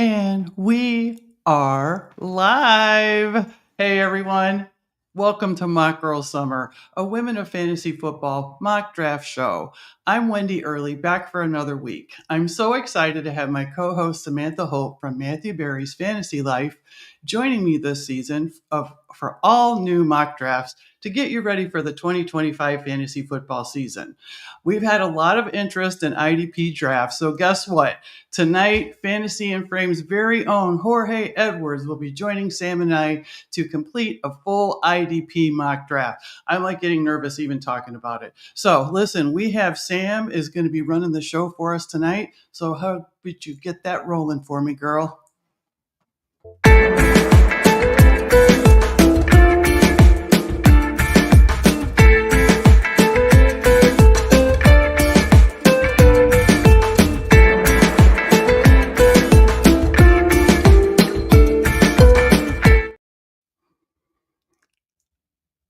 And we are live. Hey, everyone. Welcome to Mock Girl Summer, a Women of Fantasy Football mock draft show. I'm Wendi Earley, back for another week. I'm so excited to have my co-host Samantha Holt from Matthew Berry's Fantasy Life joining me this season for all new mock drafts to get you ready for the 2025 fantasy football season. We've had a lot of interest in IDP drafts, so guess what? Tonight, Fantasy and Frame's very own Jorge Edwards will be joining Sam and I to complete a full IDP mock draft. I'm like getting nervous even talking about it. So listen, we have Sam is going to be running the show for us tonight. So how would you get that rolling for me, girl?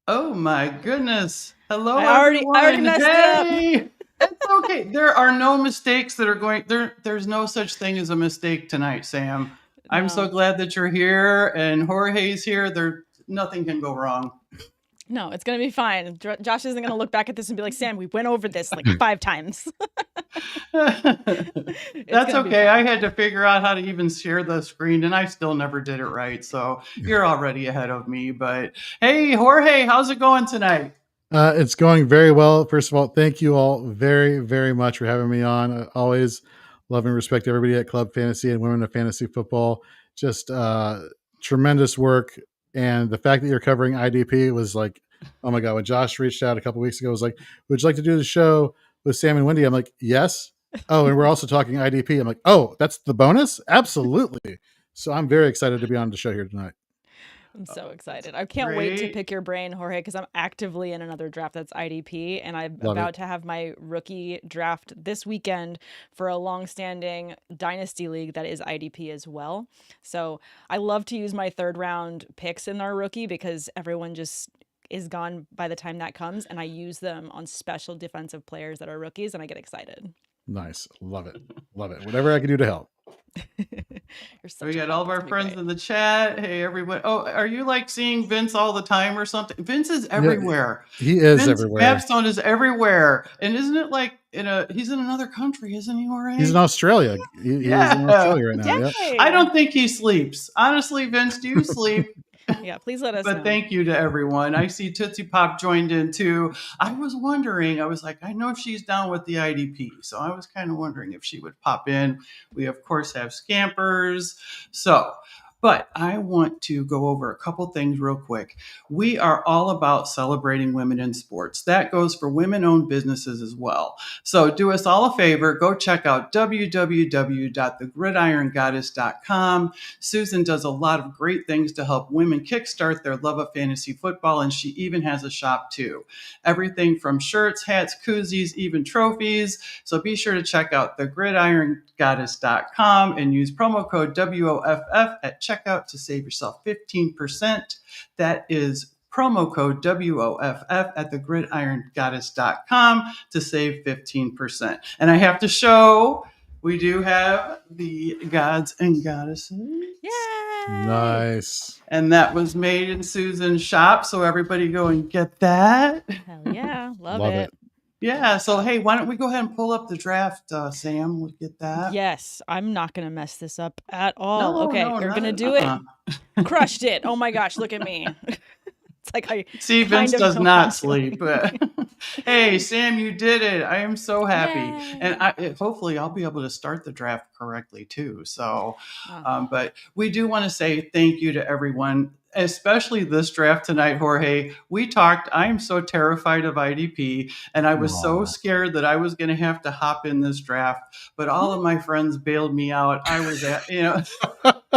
Oh my goodness. Hello, I already everyone. messed it up. It's okay. There are no mistakes that are going there. There's no such thing as a mistake tonight, Sam. I'm so glad that you're here and Jorge's here. Nothing can go wrong. No, it's going to be fine. Josh isn't going to look back at this and be like, Sam, we went over this like 5 times. That's okay. I had to figure out how to even share the screen and I still never did it right. So you're already ahead of me. But hey, Jorge, how's it going tonight? It's going very well. First of all, thank you all very, very much for having me on. I always love and respect everybody at Club Fantasy and Women of Fantasy Football. Just tremendous work. And the fact that you're covering IDP was like, oh my God, when Josh reached out a couple weeks ago, was like, would you like to do the show with Sam and Wendi? I'm like, yes. Oh, and we're also talking IDP. I'm like, oh, that's the bonus? Absolutely. So I'm very excited to be on the show here tonight. I'm so excited. I can't wait to pick your brain, Jorge, because I'm actively in another draft that's IDP, and I'm about to have my rookie draft this weekend for a long-standing dynasty league that is IDP as well. So I love to use my third-round picks in our rookie because everyone just is gone by the time that comes, and I use them on special defensive players that are rookies, and I get excited. Nice. Love it. Love it. Whatever I can do to help. We got all of our friends in the chat. Hey, everyone. Oh, are you like seeing Vince all the time or something? Vince is everywhere. Yeah, he is everywhere. Mapstone is everywhere. And isn't it like he's in another country, isn't he, Jorge? He's in Australia. He's in Australia right now. Yeah. I don't think he sleeps. Honestly, Vince, do you sleep? Yeah, please let us know. But thank you to everyone. I see Tootsie Pop joined in too. I was wondering, I was like, I know she's down with the IDP. So I was kind of wondering if she would pop in. We, of course, have Scampers. But I want to go over a couple things real quick. We are all about celebrating women in sports. That goes for women-owned businesses as well. So do us all a favor. Go check out www.thegridirongoddess.com. Susan does a lot of great things to help women kickstart their love of fantasy football, and she even has a shop too. Everything from shirts, hats, koozies, even trophies. So be sure to check out thegridirongoddess.com and use promo code WOFF at checkout to save yourself 15%. That is promo code WOFF at thegridirongoddess.com to save 15%. And I have to show, we do have the gods and goddesses. Yay! Nice. And that was made in Susan's shop. So everybody go and get that. Hell yeah. Love it. Yeah. So, hey, why don't we go ahead and pull up the draft, Sam? We'll get that. Yes. I'm not going to mess this up at all. You're going to do it. Crushed it. Oh my gosh. Look at me. It's like I see, Vince does not sleep. Hey, Sam, you did it. I am so happy. Yay. And hopefully I'll be able to start the draft correctly too. So, but we do want to say thank you to everyone, especially this draft tonight, Jorge. We talked, I am so terrified of IDP, and I was so scared that I was going to have to hop in this draft, but all of my friends bailed me out. I was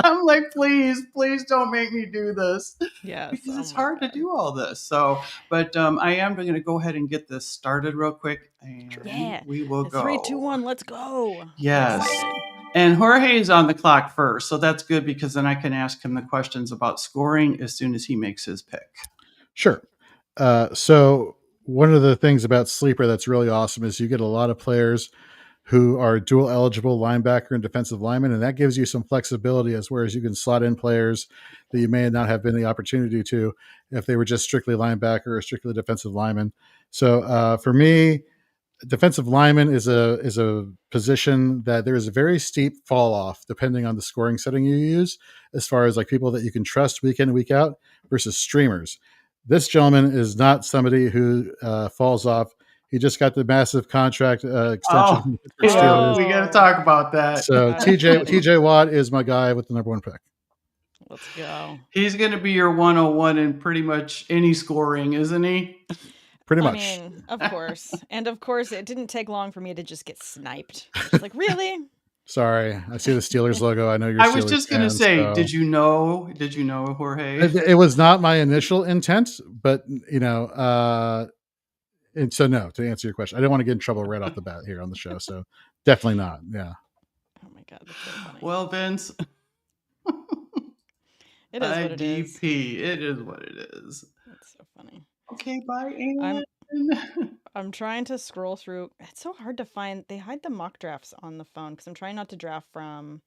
I'm like, please don't make me do this. Yes. Because it's hard to do all this. So, but I am going to go ahead and get this started real quick. And we will go. 3, 2, 1, let's go. Yes. And Jorge is on the clock first. So that's good because then I can ask him the questions about scoring as soon as he makes his pick. Sure. So one of the things about Sleeper that's really awesome is you get a lot of players who are dual eligible linebacker and defensive lineman, and that gives you some flexibility as whereas you can slot in players that you may not have been the opportunity to if they were just strictly linebacker or strictly defensive lineman. So for me, defensive lineman is a position that there is a very steep fall off depending on the scoring setting you use, as far as like people that you can trust week in and week out versus streamers. This gentleman is not somebody who falls off. He just got the massive contract extension from the Pittsburgh Steelers. We got to talk about that. So TJ Watt is my guy with the number 1 pick. Let's go. He's going to be your 101 in pretty much any scoring, isn't he? Pretty much. I mean, of course. And of course, it didn't take long for me to just get sniped. Just like, really? Sorry, I see the Steelers logo. I know you're. I was just going to say, so. Did you know, Jorge? It was not my initial intent, but you know, and so no. To answer your question, I didn't want to get in trouble right off the bat here on the show, so definitely not. Yeah. Oh my god, that's so funny. Well, Vince, it is what it is. IDP. It is what it is. That's so funny. Okay, bye, Anne. I'm trying to scroll through. It's so hard to find. They hide the mock drafts on the phone because I'm trying not to draft from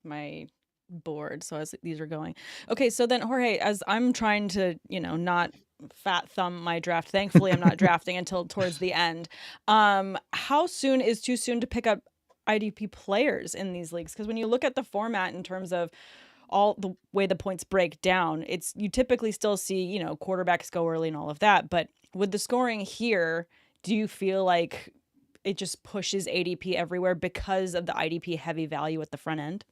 my board. So as these are going. Okay, so then Jorge, as I'm trying to, not fat thumb my draft. Thankfully, I'm not drafting until towards the end. How soon is too soon to pick up IDP players in these leagues? Because when you look at the format in terms of all the way the points break down, you typically still see, quarterbacks go early and all of that. But with the scoring here, do you feel like it just pushes ADP everywhere because of the IDP heavy value at the front end?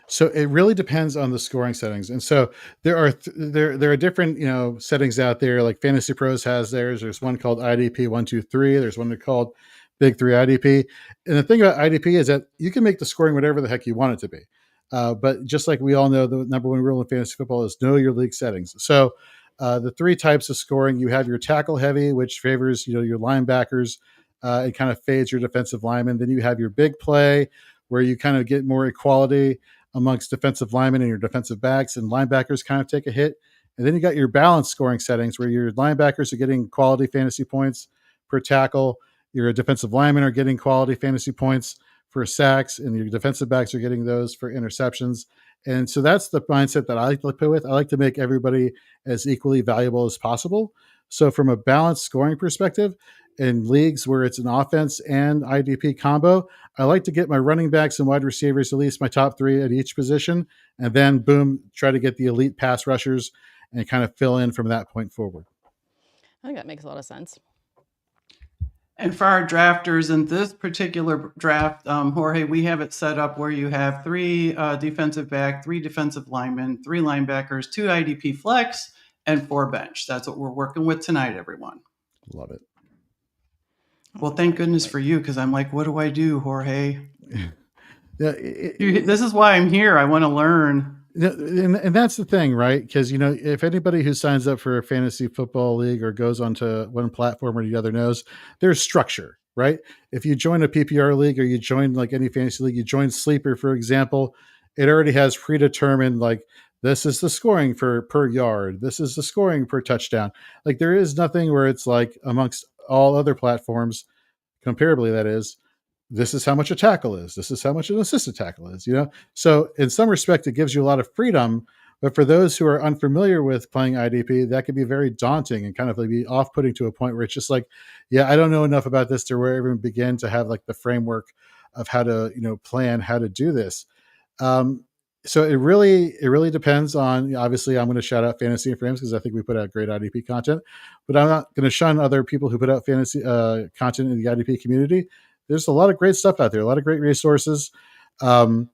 So it really depends on the scoring settings. And so there are there are different, settings out there. Like Fantasy Pros has theirs. There's one called IDP 123. There's one called Big 3 IDP. And the thing about IDP is that you can make the scoring whatever the heck you want it to be. But just like we all know, the number one rule in fantasy football is know your league settings. So the 3 types of scoring, you have your tackle heavy, which favors, your linebackers. It kind of fades your defensive linemen. Then you have your big play, where you kind of get more equality amongst defensive linemen and your defensive backs, and linebackers kind of take a hit. And then you got your balanced scoring settings, where your linebackers are getting quality fantasy points per tackle. Your defensive linemen are getting quality fantasy points for sacks, and your defensive backs are getting those for interceptions. And so that's the mindset that I like to play with. I like to make everybody as equally valuable as possible. So from a balanced scoring perspective, in leagues where it's an offense and IDP combo, I like to get my running backs and wide receivers, at least my top 3 at each position, and then boom, try to get the elite pass rushers and kind of fill in from that point forward. I think that makes a lot of sense. And for our drafters in this particular draft, Jorge, we have it set up where you have 3 defensive back, 3 defensive linemen, 3 linebackers, 2 IDP flex, and 4 bench. That's what we're working with tonight, everyone. Love it. Well, thank goodness for you, because I'm like, what do I do, Jorge? Yeah, this is why I'm here. I want to learn. And that's the thing, right? Because, if anybody who signs up for a fantasy football league or goes onto one platform or the other knows, there's structure, right? If you join a PPR league or you join like any fantasy league, you join Sleeper, for example, it already has predetermined, like, this is the scoring for per yard. This is the scoring per touchdown. Like, there is nothing where it's like amongst all other platforms, comparably, that is, this is how much a tackle is. This is how much an assisted tackle is, So in some respect, it gives you a lot of freedom. But for those who are unfamiliar with playing IDP, that can be very daunting and kind of like be off-putting to a point where it's just like, yeah, I don't know enough about this to where even begin to have like the framework of how to, plan how to do this. So it really depends on, obviously I'm going to shout out Fantasy and Frames because I think we put out great IDP content, but I'm not going to shun other people who put out fantasy content in the IDP community. There's a lot of great stuff out there, a lot of great resources. And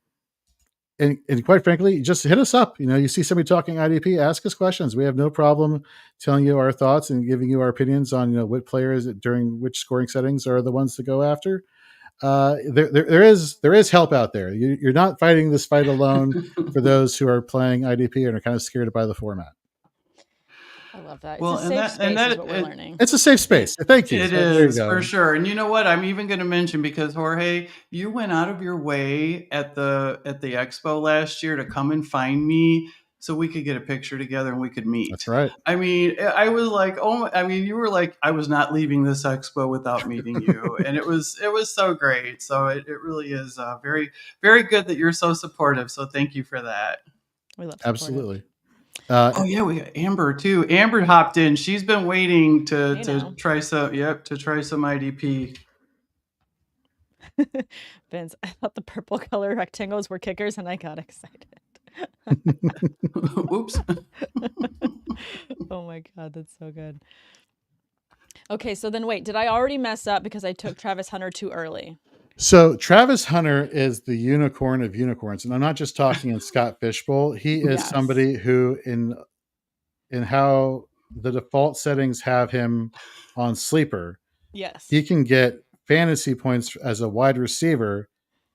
quite frankly, just hit us up. You see somebody talking IDP, ask us questions. We have no problem telling you our thoughts and giving you our opinions on, what players during which scoring settings are the ones to go after. There is help out there. You're not fighting this fight alone for those who are playing IDP and are kind of scared by the format. I love that. It's a safe space is what we're learning. It's a safe space. Thank you. It is, for sure. And you know what? I'm even going to mention, because Jorge, you went out of your way at the expo last year to come and find me so we could get a picture together and we could meet. That's right. I mean, I was like, oh, I mean, you were like, I was not leaving this expo without meeting you. And it was so great. So it really is very, very good that you're so supportive. So thank you for that. We love supportive. Absolutely. Oh yeah, we got Amber too. Amber hopped in. She's been waiting to try some. Yep, to try some IDP. Vince, I thought the purple color rectangles were kickers, and I got excited. Oops. Oh my God, that's so good. Okay, so then wait, did I already mess up because I took Travis Hunter too early? So Travis Hunter is the unicorn of unicorns, and I'm not just talking in Scott Fishbowl. He is somebody who, in how the default settings have him on sleeper, yes, he can get fantasy points as a wide receiver,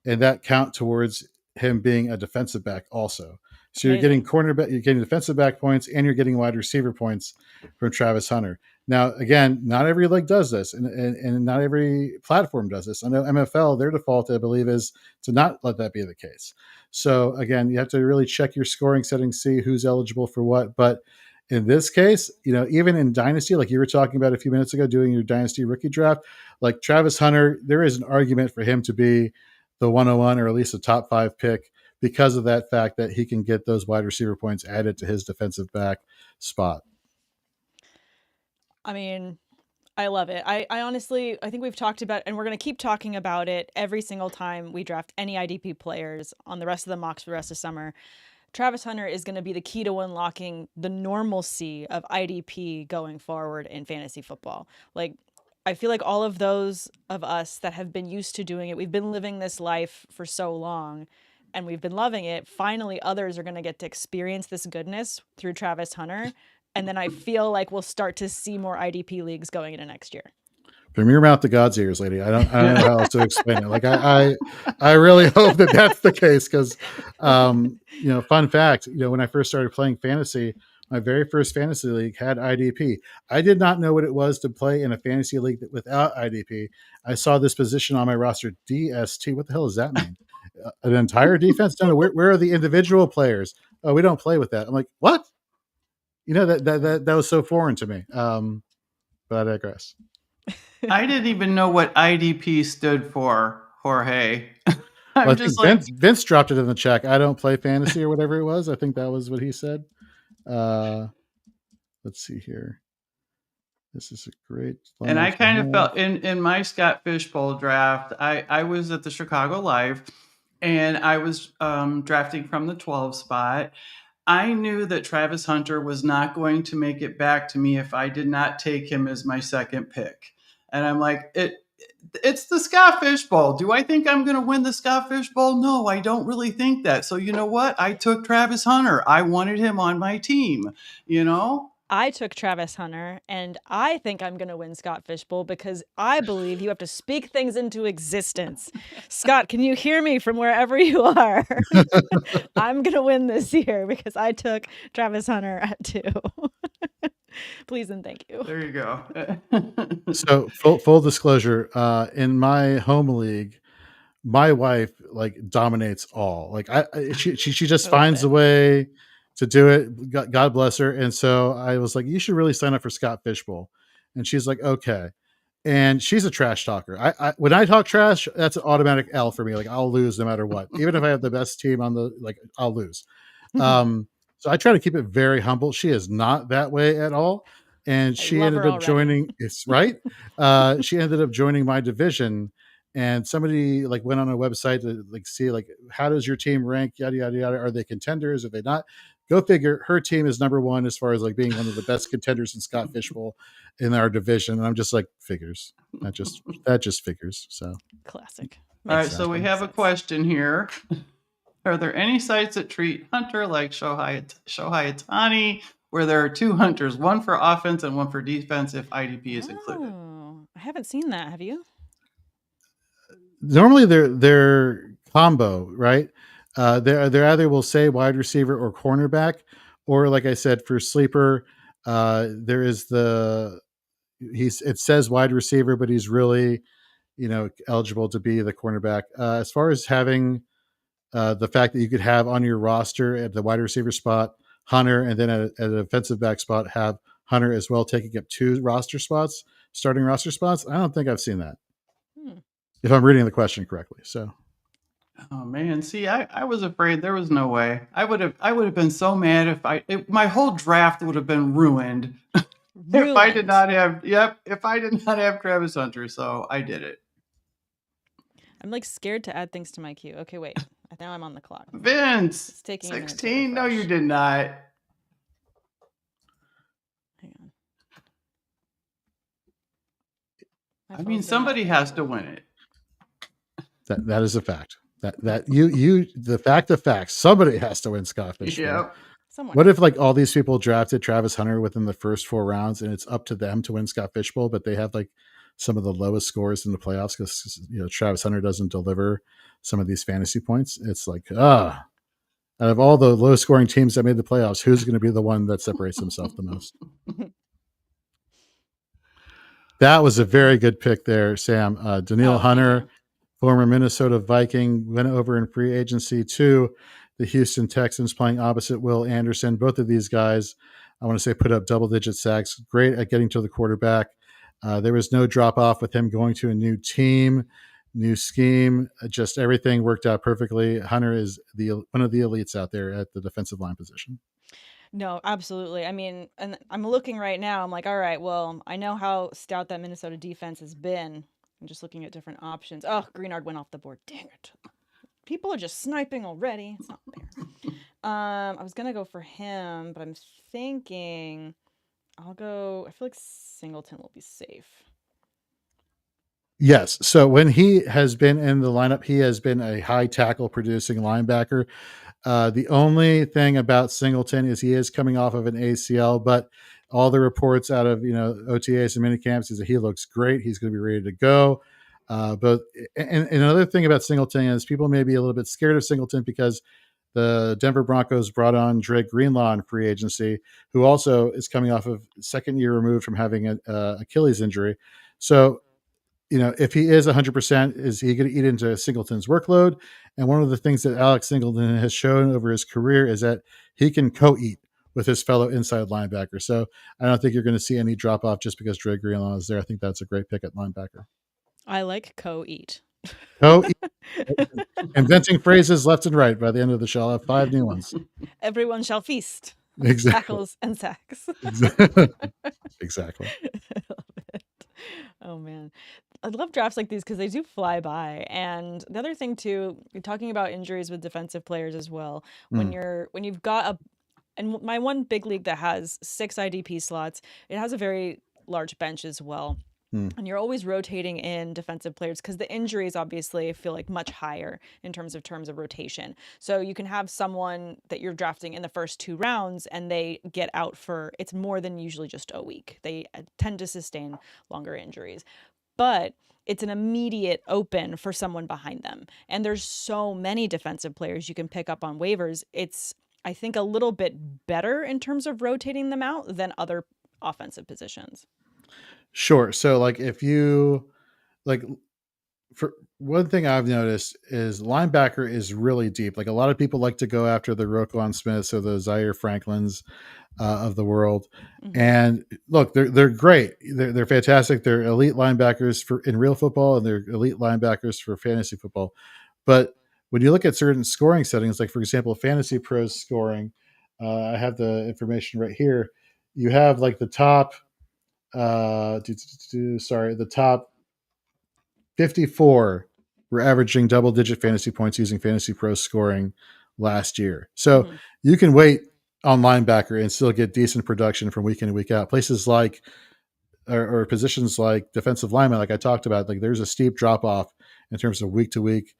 and that count towards him being a defensive back also. So you're getting cornerback, you're getting defensive back points, and you're getting wide receiver points from Travis Hunter. Now, again, not every league does this, and not every platform does this. I know MFL, their default, I believe, is to not let that be the case. So again, you have to really check your scoring settings, see who's eligible for what. But in this case, even in Dynasty, like you were talking about a few minutes ago, doing your Dynasty rookie draft, like Travis Hunter, there is an argument for him to be the 101 or at least a top 5 pick because of that fact that he can get those wide receiver points added to his defensive back spot. I mean, I love it. I honestly, I think we've talked about, and we're going to keep talking about it every single time we draft any IDP players on the rest of the mocks for the rest of summer. Travis Hunter is going to be the key to unlocking the normalcy of IDP going forward in fantasy football. Like, I feel like all of those of us that have been used to doing it, we've been living this life for so long and we've been loving it. Finally, others are going to get to experience this goodness through Travis Hunter. And then I feel like we'll start to see more IDP leagues going into next year. From your mouth to God's ears, lady. I don't know how else to explain it. Like I really hope that that's the case because, fun fact, when I first started playing fantasy, my very first fantasy league had IDP. I did not know what it was to play in a fantasy league without IDP. I saw this position on my roster, DST. What the hell does that mean? An entire defense? No, where are the individual players? Oh, we don't play with that. I'm like, what? That was so foreign to me. But I digress. I didn't even know what IDP stood for, Jorge. I think Vince dropped it in the chat. I don't play fantasy or whatever it was. I think that was what he said. Let's see here. This is a great. And I kind of felt in my Scott Fishbowl draft, I was at the Chicago Live, and I was drafting from the 12 spot. I knew that Travis Hunter was not going to make it back to me if I did not take him as my second pick. And I'm like, it's the Scott Fishbowl. Do I think I'm going to win the Scott Fishbowl? No, I don't really think that. So you know what? I took Travis Hunter. I wanted him on my team, I took Travis Hunter, and I think I'm going to win Scott Fishbowl because I believe you have to speak things into existence. Scott, can you hear me from wherever you are? I'm going to win this year because I took Travis Hunter at 2. Please and thank you. There you go. So full disclosure, in my home league, my wife dominates all. Like she just finds a way to do it. God bless her. And so I was like, you should really sign up for Scott Fishbowl. And she's like, okay. And she's a trash talker. I when I talk trash, that's an automatic L for me. Like I'll lose no matter what. Even if I have the best team on I'll lose. So I try to keep it very humble. She is not that way at all. And she ended up joining. It's right. She ended up joining my division. And somebody went on a website to see how does your team rank, yada yada yada. Are they contenders? Are they not? Go figure. Her team is number 1 as far as being one of the best contenders in Scott Fishbowl in our division. And I'm just figures. That just figures. So classic. All right, so we have a question here. Are there any sites that treat Hunter like Shohei Ohtani, where there are 2 Hunters, one for offense and one for defense, if IDP is included? I haven't seen that. Have you? Normally they're combo, right? They either will say wide receiver or cornerback, or like I said, for sleeper, there is it says wide receiver, but he's really, eligible to be the cornerback. As far as having the fact that you could have on your roster at the wide receiver spot Hunter, and then at a defensive back spot have Hunter as well, taking up 2 roster spots, starting roster spots. I don't think I've seen that. If I'm reading the question correctly. So oh man, see, I was afraid there was no way. I would have been so mad if my whole draft would have been ruined. If I did not have Travis Hunter, so I did it. I'm like scared to add things to my queue. Okay, wait. Now I'm on the clock. Vince, it's taking 16. No, you did not. Hang on. I mean, somebody has to win it. That is a fact. That you the fact of facts. Somebody has to win Scott Fishbowl. Yep. What if like all these people drafted Travis Hunter within the first 4 rounds, and it's up to them to win Scott Fishbowl, but they have like some of the lowest scores in the playoffs because Travis Hunter doesn't deliver some of these fantasy points? It's like out of all the low scoring teams that made the playoffs, who's going to be the one that separates himself the most? That was a very good pick there, Sam. Daniil Hunter, former Minnesota Viking, went over in free agency to the Houston Texans, playing opposite Will Anderson. Both of these guys, I want to say, put up double-digit sacks. Great at getting to the quarterback. There was no drop-off with him going to a new team, new scheme. Just everything worked out perfectly. Hunter is one of the elites out there at the defensive line position. No, absolutely. I mean, and I'm looking right now. I'm like, all right, well, I know how stout that Minnesota defense has been. I'm just looking at different options. Oh, Greenard went off the board. Dang it. People are just sniping already. It's not fair. I was going to go for him, but I'm thinking I feel like Singleton will be safe. Yes. So when he has been in the lineup, he has been a high tackle producing linebacker. The only thing about Singleton is he is coming off of an ACL, but all the reports out of OTAs and minicamps is that he looks great. He's going to be ready to go. And another thing about Singleton is people may be a little bit scared of Singleton because the Denver Broncos brought on Dre Greenlaw in free agency, who also is coming off of second year removed from having an Achilles injury. So if he is 100%, is he going to eat into Singleton's workload? And one of the things that Alex Singleton has shown over his career is that he can co-eat with his fellow inside linebacker. So I don't think you're going to see any drop off just because Dre Greenlaw is there. I think that's a great pick at linebacker. I like co-eat. Co-eat. Inventing phrases left and right. By the end of the show, I'll have 5 new ones. Everyone shall feast. Exactly. Tackles and sacks. Exactly. I love it. Oh man, I love drafts like these because they do fly by. And the other thing too, you're talking about injuries with defensive players as well. When you've got and my one big league that has 6 IDP slots, it has a very large bench as well. And you're always rotating in defensive players because the injuries obviously feel like much higher in terms of rotation. So you can have someone that you're drafting in the first 2 rounds and they get out it's more than usually just a week. They tend to sustain longer injuries. But it's an immediate open for someone behind them. And there's so many defensive players you can pick up on waivers. It's, I think, a little bit better in terms of rotating them out than other offensive positions. Sure. So if you for one thing I've noticed is linebacker is really deep. A lot of people like to go after the Roquan Smiths or the Zaire Franklins of the world. Mm-hmm. And look, they're great. They're fantastic. They're elite linebackers in real football, and they're elite linebackers for fantasy football. But when you look at certain scoring settings, like for example, Fantasy Pros scoring, I have the information right here. You have the top the top 54 were averaging double-digit fantasy points using Fantasy Pro scoring last year. So you can wait on linebacker and still get decent production from week in and week out. Places like or positions like defensive lineman, like I talked about, there's a steep drop-off in terms of week-to-week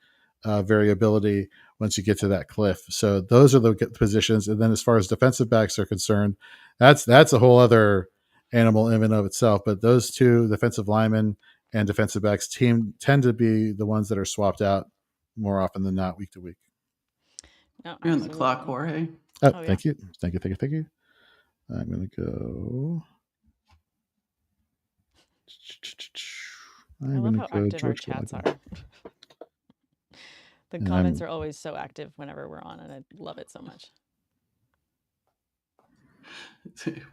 variability once you get to that cliff. So those are the positions. And then as far as defensive backs are concerned, that's a whole other animal in and of itself. But those 2, defensive linemen and defensive backs, tend to be the ones that are swapped out more often than not week to week. No, you're on the clock, Jorge. Oh, yeah. Thank you. I'm going to go. I love how active our chats are. The comments are always so active whenever we're on, and I love it so much.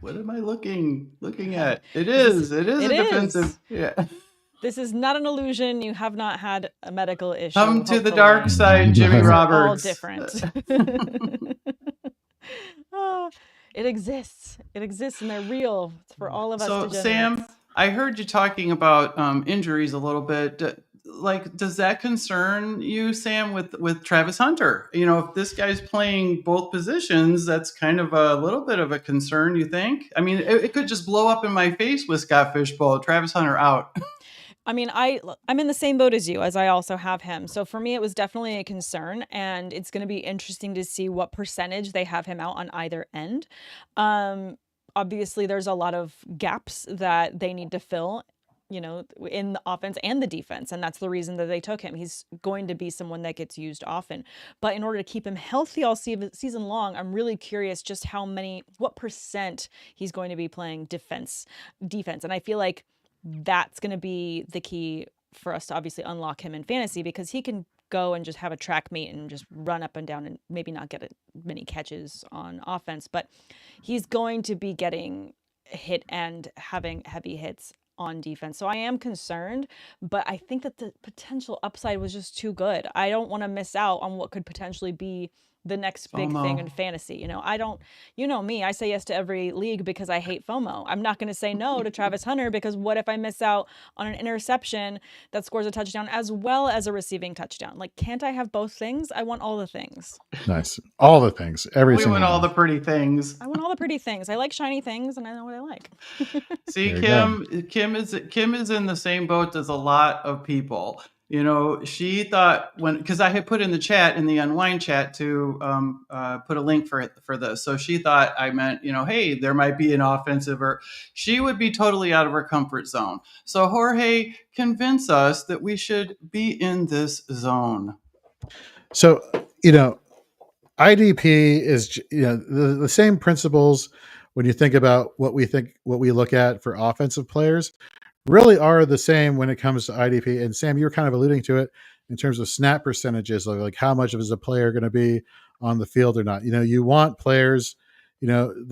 What am I looking at? It is a defensive. Yeah. This is not an illusion. You have not had a medical issue. Come to the dark side, Jimmy Roberts. All different. Oh, it exists. It exists, and they're real. It's for all of us. So, Sam, I heard you talking about injuries a little bit. Like, does that concern you, Sam, with Travis Hunter? You know, if this guy's playing both positions, that's kind of a little bit of a concern, you think? I mean, it could just blow up in my face with Scott Fishbowl, Travis Hunter out. I mean, I'm in the same boat as you, as I also have him. So for me, it was definitely a concern, and it's going to be interesting to see what percentage they have him out on either end. Obviously, there's a lot of gaps that they need to fill, you know, in the offense and the defense, and that's the reason that they took him. He's going to be someone that gets used often, but in order to keep him healthy all season long, I'm really curious just what percent he's going to be playing defense, and I feel like that's going to be the key for us to obviously unlock him in fantasy, because he can go and just have a track meet and just run up and down and maybe not get many catches on offense, but he's going to be getting hit and having heavy hits on defense. So I am concerned, but I think that the potential upside was just too good. I don't want to miss out on what could potentially be the next big thing in fantasy. You know me, I say yes to every league because I hate FOMO. I'm not going to say no to Travis Hunter, because what if I miss out on an interception that scores a touchdown as well as a receiving touchdown? Like, can't I have both things? I want all the things. Nice. All the things. We want all the pretty things. I want all the pretty things. I like shiny things, and I know what I like. See, Kim is in the same boat as a lot of people. You know, she thought because I had put in the chat, in the Unwind chat, to put a link for this. So she thought I meant, hey, there might be an offensive, or she would be totally out of her comfort zone. So Jorge, convince us that we should be in this zone. So, IDP is, the same principles when you think about what we look at for offensive players really are the same when it comes to IDP. And Sam, you were kind of alluding to it in terms of snap percentages, like how much of is a player going to be on the field or not. You want players, take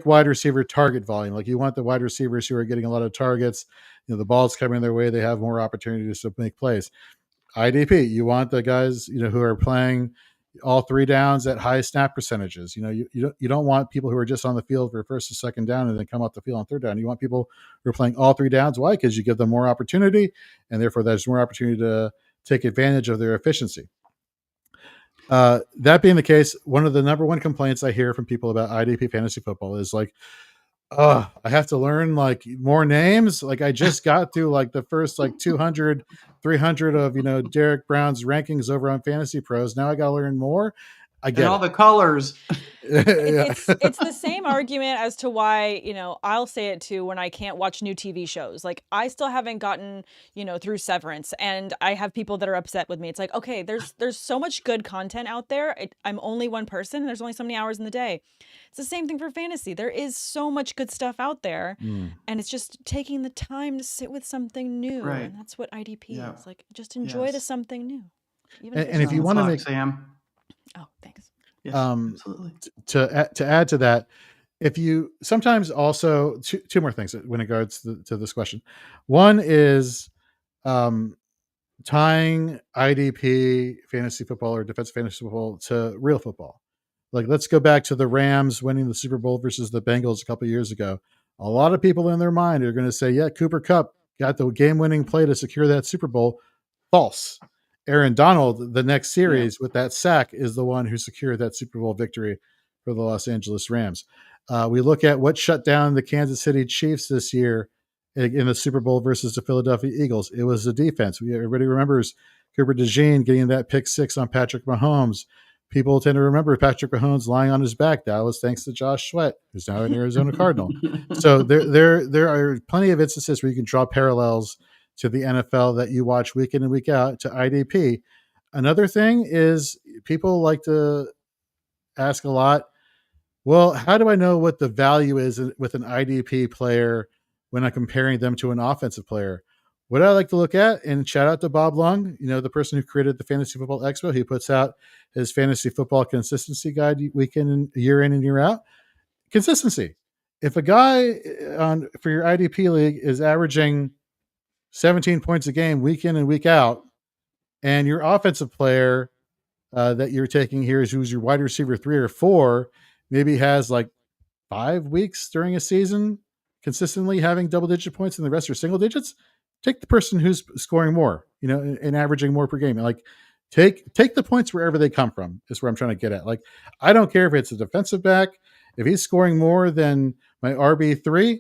wide receiver target volume. Like, you want the wide receivers who are getting a lot of targets, the ball's coming their way, they have more opportunities to make plays. IDP, you want the guys, who are playing all three downs at high snap percentages. You don't want people who are just on the field for first or second down and then come off the field on third down. You want people who are playing all three downs. Why? Because you give them more opportunity, and therefore there's more opportunity to take advantage of their efficiency. That being the case, one of the number one complaints I hear from people about IDP fantasy football is like, I have to learn more names. Like, I just got through the first 200, 300 of, Derek Brown's rankings over on Fantasy Pros. Now I got to learn more. I get all the colors. It's the same argument as to why, I'll say it too when I can't watch new TV shows. Like, I still haven't gotten, through Severance, and I have people that are upset with me. It's like, okay, there's so much good content out there. I'm only one person, and there's only so many hours in the day. It's the same thing for fantasy. There is so much good stuff out there, and it's just taking the time to sit with something new. Right. And that's what IDP is. Like, just enjoy the something new. Even if you want to make Sam. Oh, thanks. Yes, absolutely. To add to that, if you sometimes also two more things when it regards to this question. One is tying IDP fantasy football or defensive fantasy football to real football. Like, let's go back to the Rams winning the Super Bowl versus the Bengals a couple of years ago. A lot of people in their mind are going to say, yeah, Cooper Kupp got the game-winning play to secure that Super Bowl. False. Aaron Donald, the next series with that sack, is the one who secured that Super Bowl victory for the Los Angeles Rams. We look at what shut down the Kansas City Chiefs this year in the Super Bowl versus the Philadelphia Eagles. It was the defense. Everybody remembers Cooper DeJean getting that pick six on Patrick Mahomes. People tend to remember Patrick Mahomes lying on his back. That was thanks to Josh Sweat, who's now an Arizona Cardinal. So there are plenty of instances where you can draw parallels to the NFL that you watch week in and week out to IDP. Another thing is people like to ask a lot, well, how do I know what the value is with an IDP player when I'm comparing them to an offensive player? what I like to look at, and shout out to Bob Lung, the person who created the Fantasy Football Expo. He puts out his fantasy football consistency guide year in and year out. Consistency. If a guy for your IDP league is averaging 17 points a game week in and week out, and your offensive player that you're taking here is who's your wide receiver 3 or 4, maybe has like 5 weeks during a season consistently having double-digit points and the rest are single digits, take the person who's scoring more, and averaging more per game. Like, take the points wherever they come from is where I'm trying to get at. Like, I don't care if it's a defensive back. If he's scoring more than my RB3,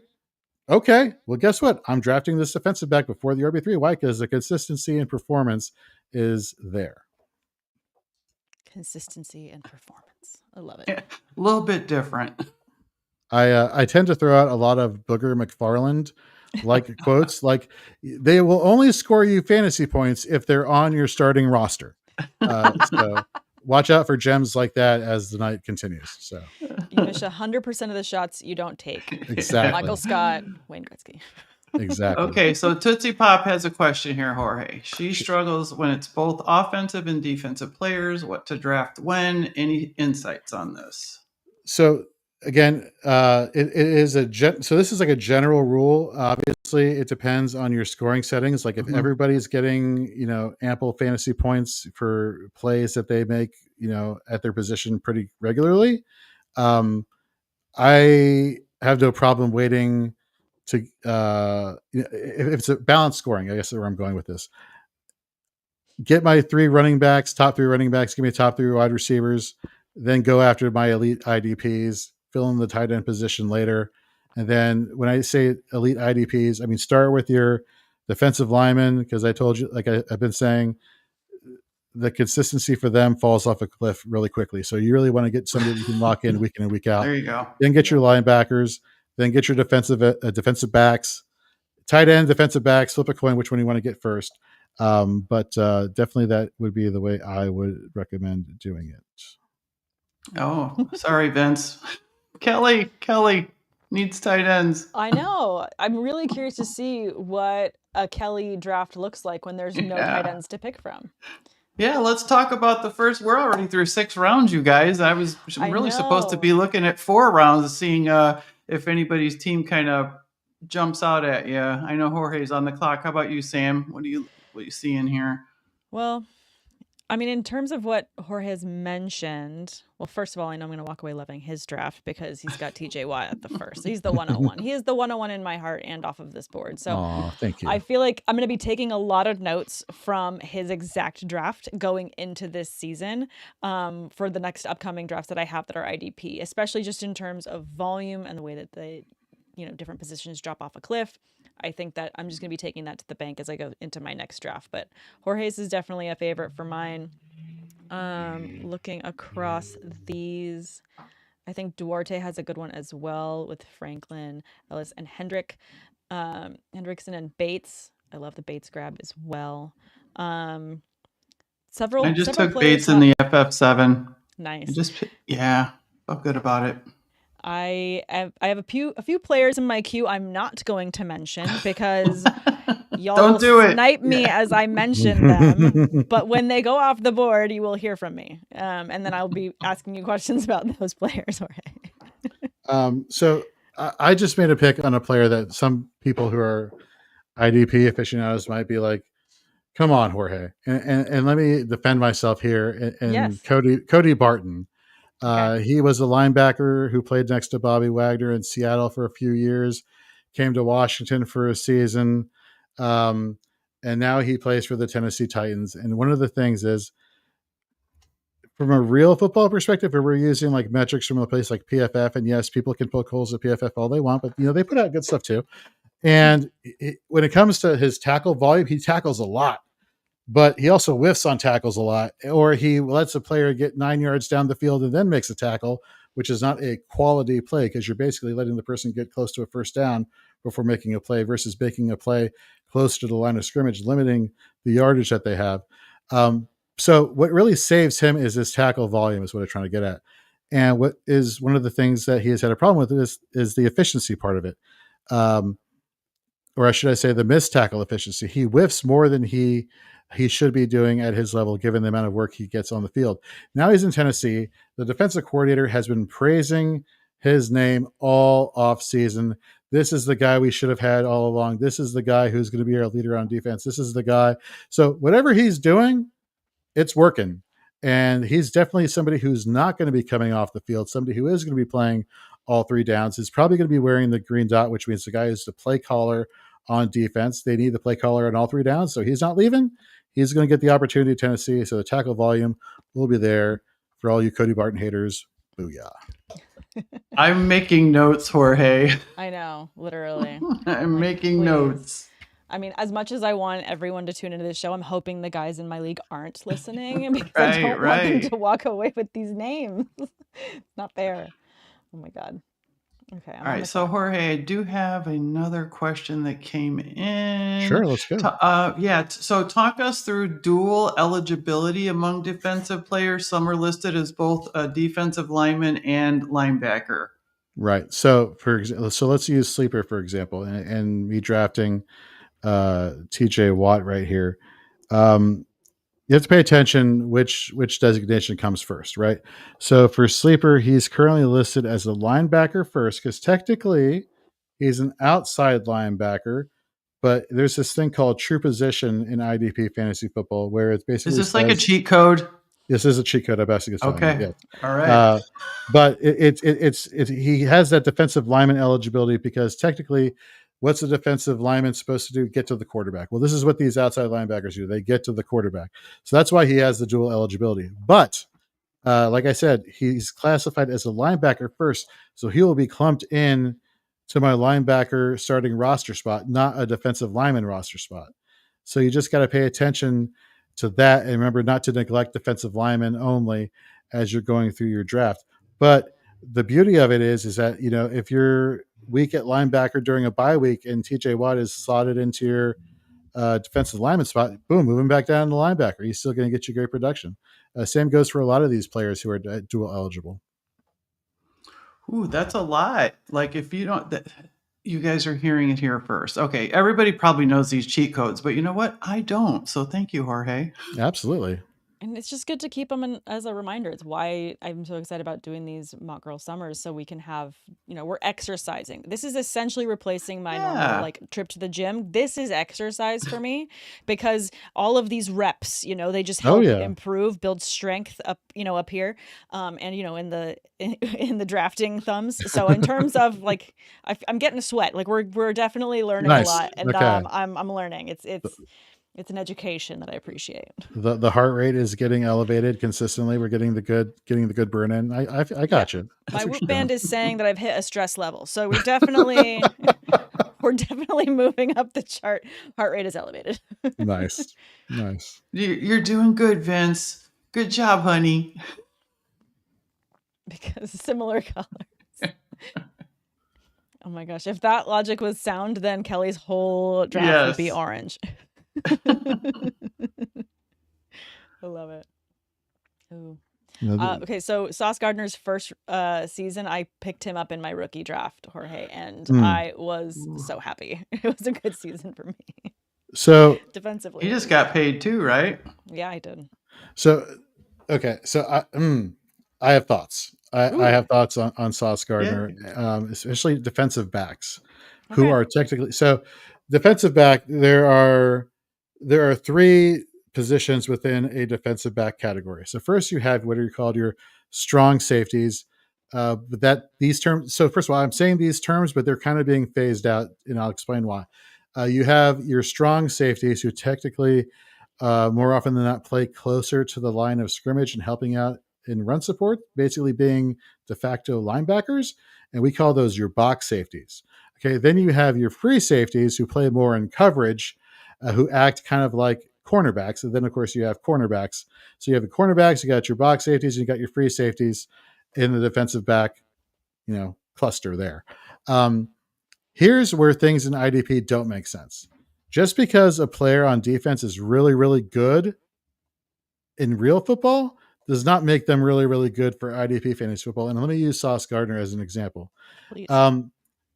okay, well, guess what? I'm drafting this defensive back before the RB3. Why? Because the consistency and performance is there. Consistency and performance. I love it. Yeah, a little bit different. I tend to throw out a lot of Booger McFarland like quotes. Like, they will only score you fantasy points if they're on your starting roster. So watch out for gems like that as the night continues. So you miss 100% of the shots you don't take. Exactly. Michael Scott, Wayne Gretzky. Exactly. Okay, so Tootsie Pop has a question here, Jorge. She struggles when it's both offensive and defensive players. What to draft when? Any insights on this? So again, it is so this is like a general rule. Obviously, it depends on your scoring settings. Like, if everybody's getting ample fantasy points for plays that they make at their position pretty regularly, I have no problem waiting to if it's a balanced scoring. I guess is where I'm going with this. Get my top 3 running backs, give me top 3 wide receivers, then go after my elite IDPs, fill in the tight end position later. And then when I say elite IDPs, I mean, start with your defensive linemen, because I told you, like I've been saying, the consistency for them falls off a cliff really quickly. So you really want to get somebody that you can lock in week in and week out. There you go. Then get your linebackers, then get your defensive backs, tight end, defensive backs, flip a coin which one you want to get first. But definitely that would be the way I would recommend doing it. Oh, sorry, Vince. Kelly needs tight ends. I know. I'm really curious to see what a Kelly draft looks like when there's no tight ends to pick from. Yeah, let's talk about the first. We're already through 6 rounds, you guys. I was really supposed to be looking at 4 rounds, seeing if anybody's team kind of jumps out at you. I know Jorge's on the clock. How about you, Sam? What do you see in here? Well, I mean, in terms of what Jorge has mentioned, well, first of all, I know I'm going to walk away loving his draft because he's got TJ Watt at the first. He's the 101. He is the 101 in my heart and off of this board. So thank you. I feel like I'm going to be taking a lot of notes from his exact draft going into this season for the next upcoming drafts that I have that are IDP, especially just in terms of volume and the way that the different positions drop off a cliff. I think that I'm just going to be taking that to the bank as I go into my next draft. But Jorge's is definitely a favorite for mine. Looking across these, I think Duarte has a good one as well with Franklin, Ellis, and Hendrickson and Bates. I love the Bates grab as well. I just took Bates in the FF7. Nice. Felt good about it. I have a few players in my queue I'm not going to mention because y'all Don't do it. Snipe me as I mention them. But when they go off the board, you will hear from me, and then I'll be asking you questions about those players. So I just made a pick on a player that some people who are IDP aficionados might be like, "Come on, Jorge," and let me defend myself here. And yes. Cody Barton. Okay. He was a linebacker who played next to Bobby Wagner in Seattle for a few years, came to Washington for a season, and now he plays for the Tennessee Titans. And one of the things is, from a real football perspective, if we're using like metrics from a place like PFF, and yes, people can poke holes at PFF all they want, but they put out good stuff too. And when it comes to his tackle volume, he tackles a lot. But he also whiffs on tackles a lot, or he lets a player get 9 yards down the field and then makes a tackle, which is not a quality play because you're basically letting the person get close to a first down before making a play versus making a play close to the line of scrimmage, limiting the yardage that they have. So what really saves him is his tackle volume is what I'm trying to get at. And what is one of the things that he has had a problem with is the efficiency part of it. or should I say the missed tackle efficiency. He whiffs more than he should be doing at his level, given the amount of work he gets on the field. Now he's in Tennessee. The defensive coordinator has been praising his name all off season. This is the guy we should have had all along. This is the guy who's going to be our leader on defense. This is the guy. So whatever he's doing, it's working. And he's definitely somebody who's not going to be coming off the field, somebody who is going to be playing all 3 downs. He's probably going to be wearing the green dot, which means the guy is the play caller on defense. They need the play caller on all 3 downs, so he's not leaving. He's going to get the opportunity at Tennessee, so the tackle volume will be there for all you Cody Barton haters. Booyah. I'm making notes, Jorge. I know, literally. I'm making notes. I mean, as much as I want everyone to tune into this show, I'm hoping the guys in my league aren't listening because I don't want them to walk away with these names. It's not fair. Oh my God. Okay. All right. So Jorge, I do have another question that came in. Sure, let's go. So talk us through dual eligibility among defensive players. Some are listed as both a defensive lineman and linebacker. Right. So let's use sleeper for example, and me drafting TJ Watt right here. You have to pay attention which designation comes first, right? So for sleeper, he's currently listed as a linebacker first because technically he's an outside linebacker, but there's this thing called true position in IDP fantasy football where it's basically is this like a cheat code? This is a cheat code. I basically okay. Yeah. All right. But he has that defensive lineman eligibility because technically, what's a defensive lineman supposed to do? Get to the quarterback. Well, this is what these outside linebackers do. They get to the quarterback. So that's why he has the dual eligibility. But like I said, he's classified as a linebacker first. So he will be clumped in to my linebacker starting roster spot, not a defensive lineman roster spot. So you just got to pay attention to that. And remember not to neglect defensive linemen only as you're going through your draft. But the beauty of it is that, if you're weak at linebacker during a bye week and TJ Watt is slotted into your defensive lineman spot, boom, moving back down to linebacker. He's still going to get you great production. Same goes for a lot of these players who are dual eligible. Ooh, that's a lot. Like if you don't, you guys are hearing it here first. Okay. Everybody probably knows these cheat codes, but you know what? I don't. So thank you, Jorge. Absolutely. And it's just good to keep them as a reminder. It's why I'm so excited about doing these Mock Girl Summers so we can have, we're exercising. This is essentially replacing my normal trip to the gym. This is exercise for me because all of these reps, they just help improve, build strength up, up here. And in the drafting thumbs. So in terms of I'm getting a sweat. Like we're definitely learning a lot, and I'm learning. It's an education that I appreciate. The heart rate is getting elevated consistently. We're getting the good burn in. I got you. My Whoop band is saying that I've hit a stress level. So we're definitely moving up the chart. Heart rate is elevated. Nice. You're doing good, Vince. Good job, honey. Because similar colors. Oh my gosh. If that logic was sound, then Kelly's whole draft would be orange. I love it. Ooh. Okay, so Sauce Gardner's first season, I picked him up in my rookie draft, Jorge, and I was so happy. It was a good season for me. So defensively, he just got paid too, right? Yeah, I did. So okay, so I have thoughts. I have thoughts on Sauce Gardner, especially defensive backs who are technically defensive back. There are 3 positions within a defensive back category. So first you have what are called your strong safeties. But that these terms. So first of all, I'm saying these terms, but they're kind of being phased out, and I'll explain why. You have your strong safeties who technically more often than not play closer to the line of scrimmage and helping out in run support, basically being de facto linebackers. And we call those your box safeties. Okay. Then you have your free safeties who play more in coverage, who act kind of like cornerbacks. And then of course you have cornerbacks. So you have the cornerbacks, you got your box safeties, you got your free safeties in the defensive back, cluster there. Here's where things in IDP don't make sense. Just because a player on defense is really, really good in real football does not make them really, really good for IDP fantasy football. And let me use Sauce Gardner as an example.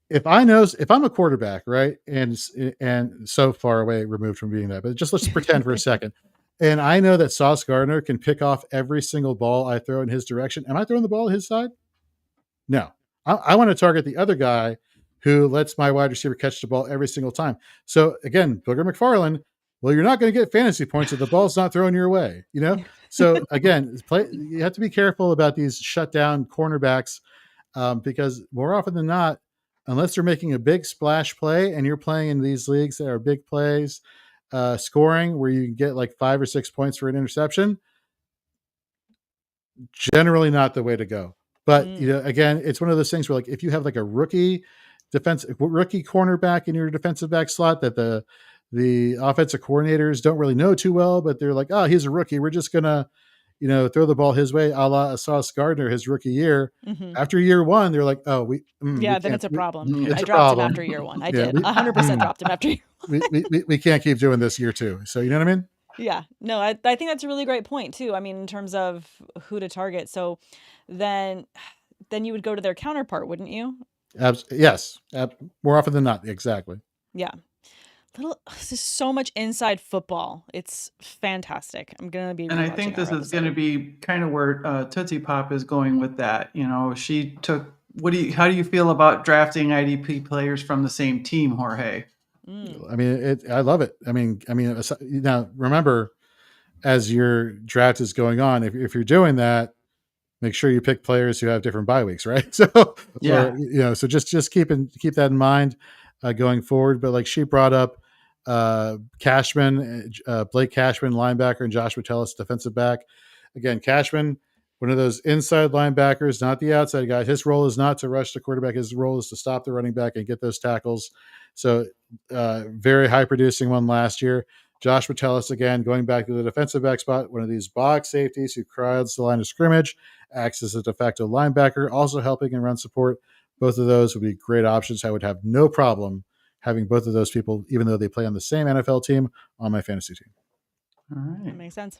if I'm a quarterback, right, and so far away removed from being that, but just let's pretend for a second, and I know that Sauce Gardner can pick off every single ball I throw in his direction. Am I throwing the ball at his side? No, I want to target the other guy who lets my wide receiver catch the ball every single time. So again, Booger McFarland, well, you're not going to get fantasy points if the ball's not thrown your way, you know? So again, you have to be careful about these shutdown cornerbacks because more often than not, unless they're making a big splash play and you're playing in these leagues that are big plays, scoring where you can get like 5 or 6 points for an interception, generally not the way to go. But again, it's one of those things where like if you have like a rookie cornerback in your defensive back slot that the offensive coordinators don't really know too well, but they're like, oh, he's a rookie, we're just gonna throw the ball his way, a la Sauce Gardner his rookie year. Mm-hmm. After year one, they're like, oh, then it's a problem. I dropped him after year one. I did 100% dropped him after year one. we can't keep doing this year two. So you know what I mean? Yeah, no, I think that's a really great point too. I mean, in terms of who to target. So then you would go to their counterpart, wouldn't you? Yes, more often than not. Exactly. Yeah. This is so much inside football. It's fantastic. I'm gonna be. And I think this is going to be kind of where Tootsie Pop is going with that. She took. How do you feel about drafting IDP players from the same team, Jorge? I mean, I love it. I mean, now remember, as your draft is going on, if you're doing that, make sure you pick players who have different bye weeks, right? So, yeah, so just keep that in mind going forward. But like she brought up Cashman, Blake Cashman, linebacker, and Josh Metellus, defensive back. Again, Cashman, one of those inside linebackers, not the outside guy. His role is not to rush the quarterback. His role is to stop the running back and get those tackles. So very high producing one last year. Josh Metellus, again, going back to the defensive back spot, one of these box safeties who crowds the line of scrimmage, acts as a de facto linebacker, also helping in run support. Both of those would be great options. I would have no problem having both of those people, even though they play on the same NFL team, on my fantasy team. All right. That makes sense.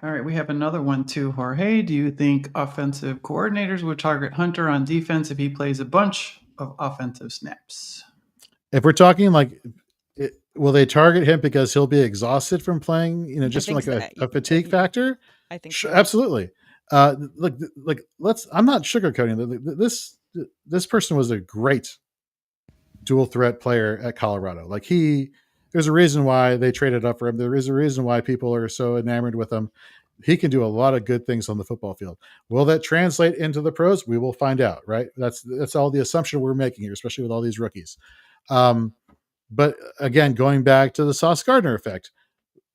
All right, we have another one too, Jorge. Do you think offensive coordinators would target Hunter on defense if he plays a bunch of offensive snaps? If we're talking like, will they target him because he'll be exhausted from playing, just from like a fatigue factor? I think so. Absolutely. I'm not sugarcoating this person was a great dual threat player at Colorado. Like there's a reason why they traded up for him. There is a reason why people are so enamored with him. He can do a lot of good things on the football field. Will that translate into the pros? We will find out, right? That's all the assumption we're making here, especially with all these rookies. But again, going back to the Sauce Gardner effect,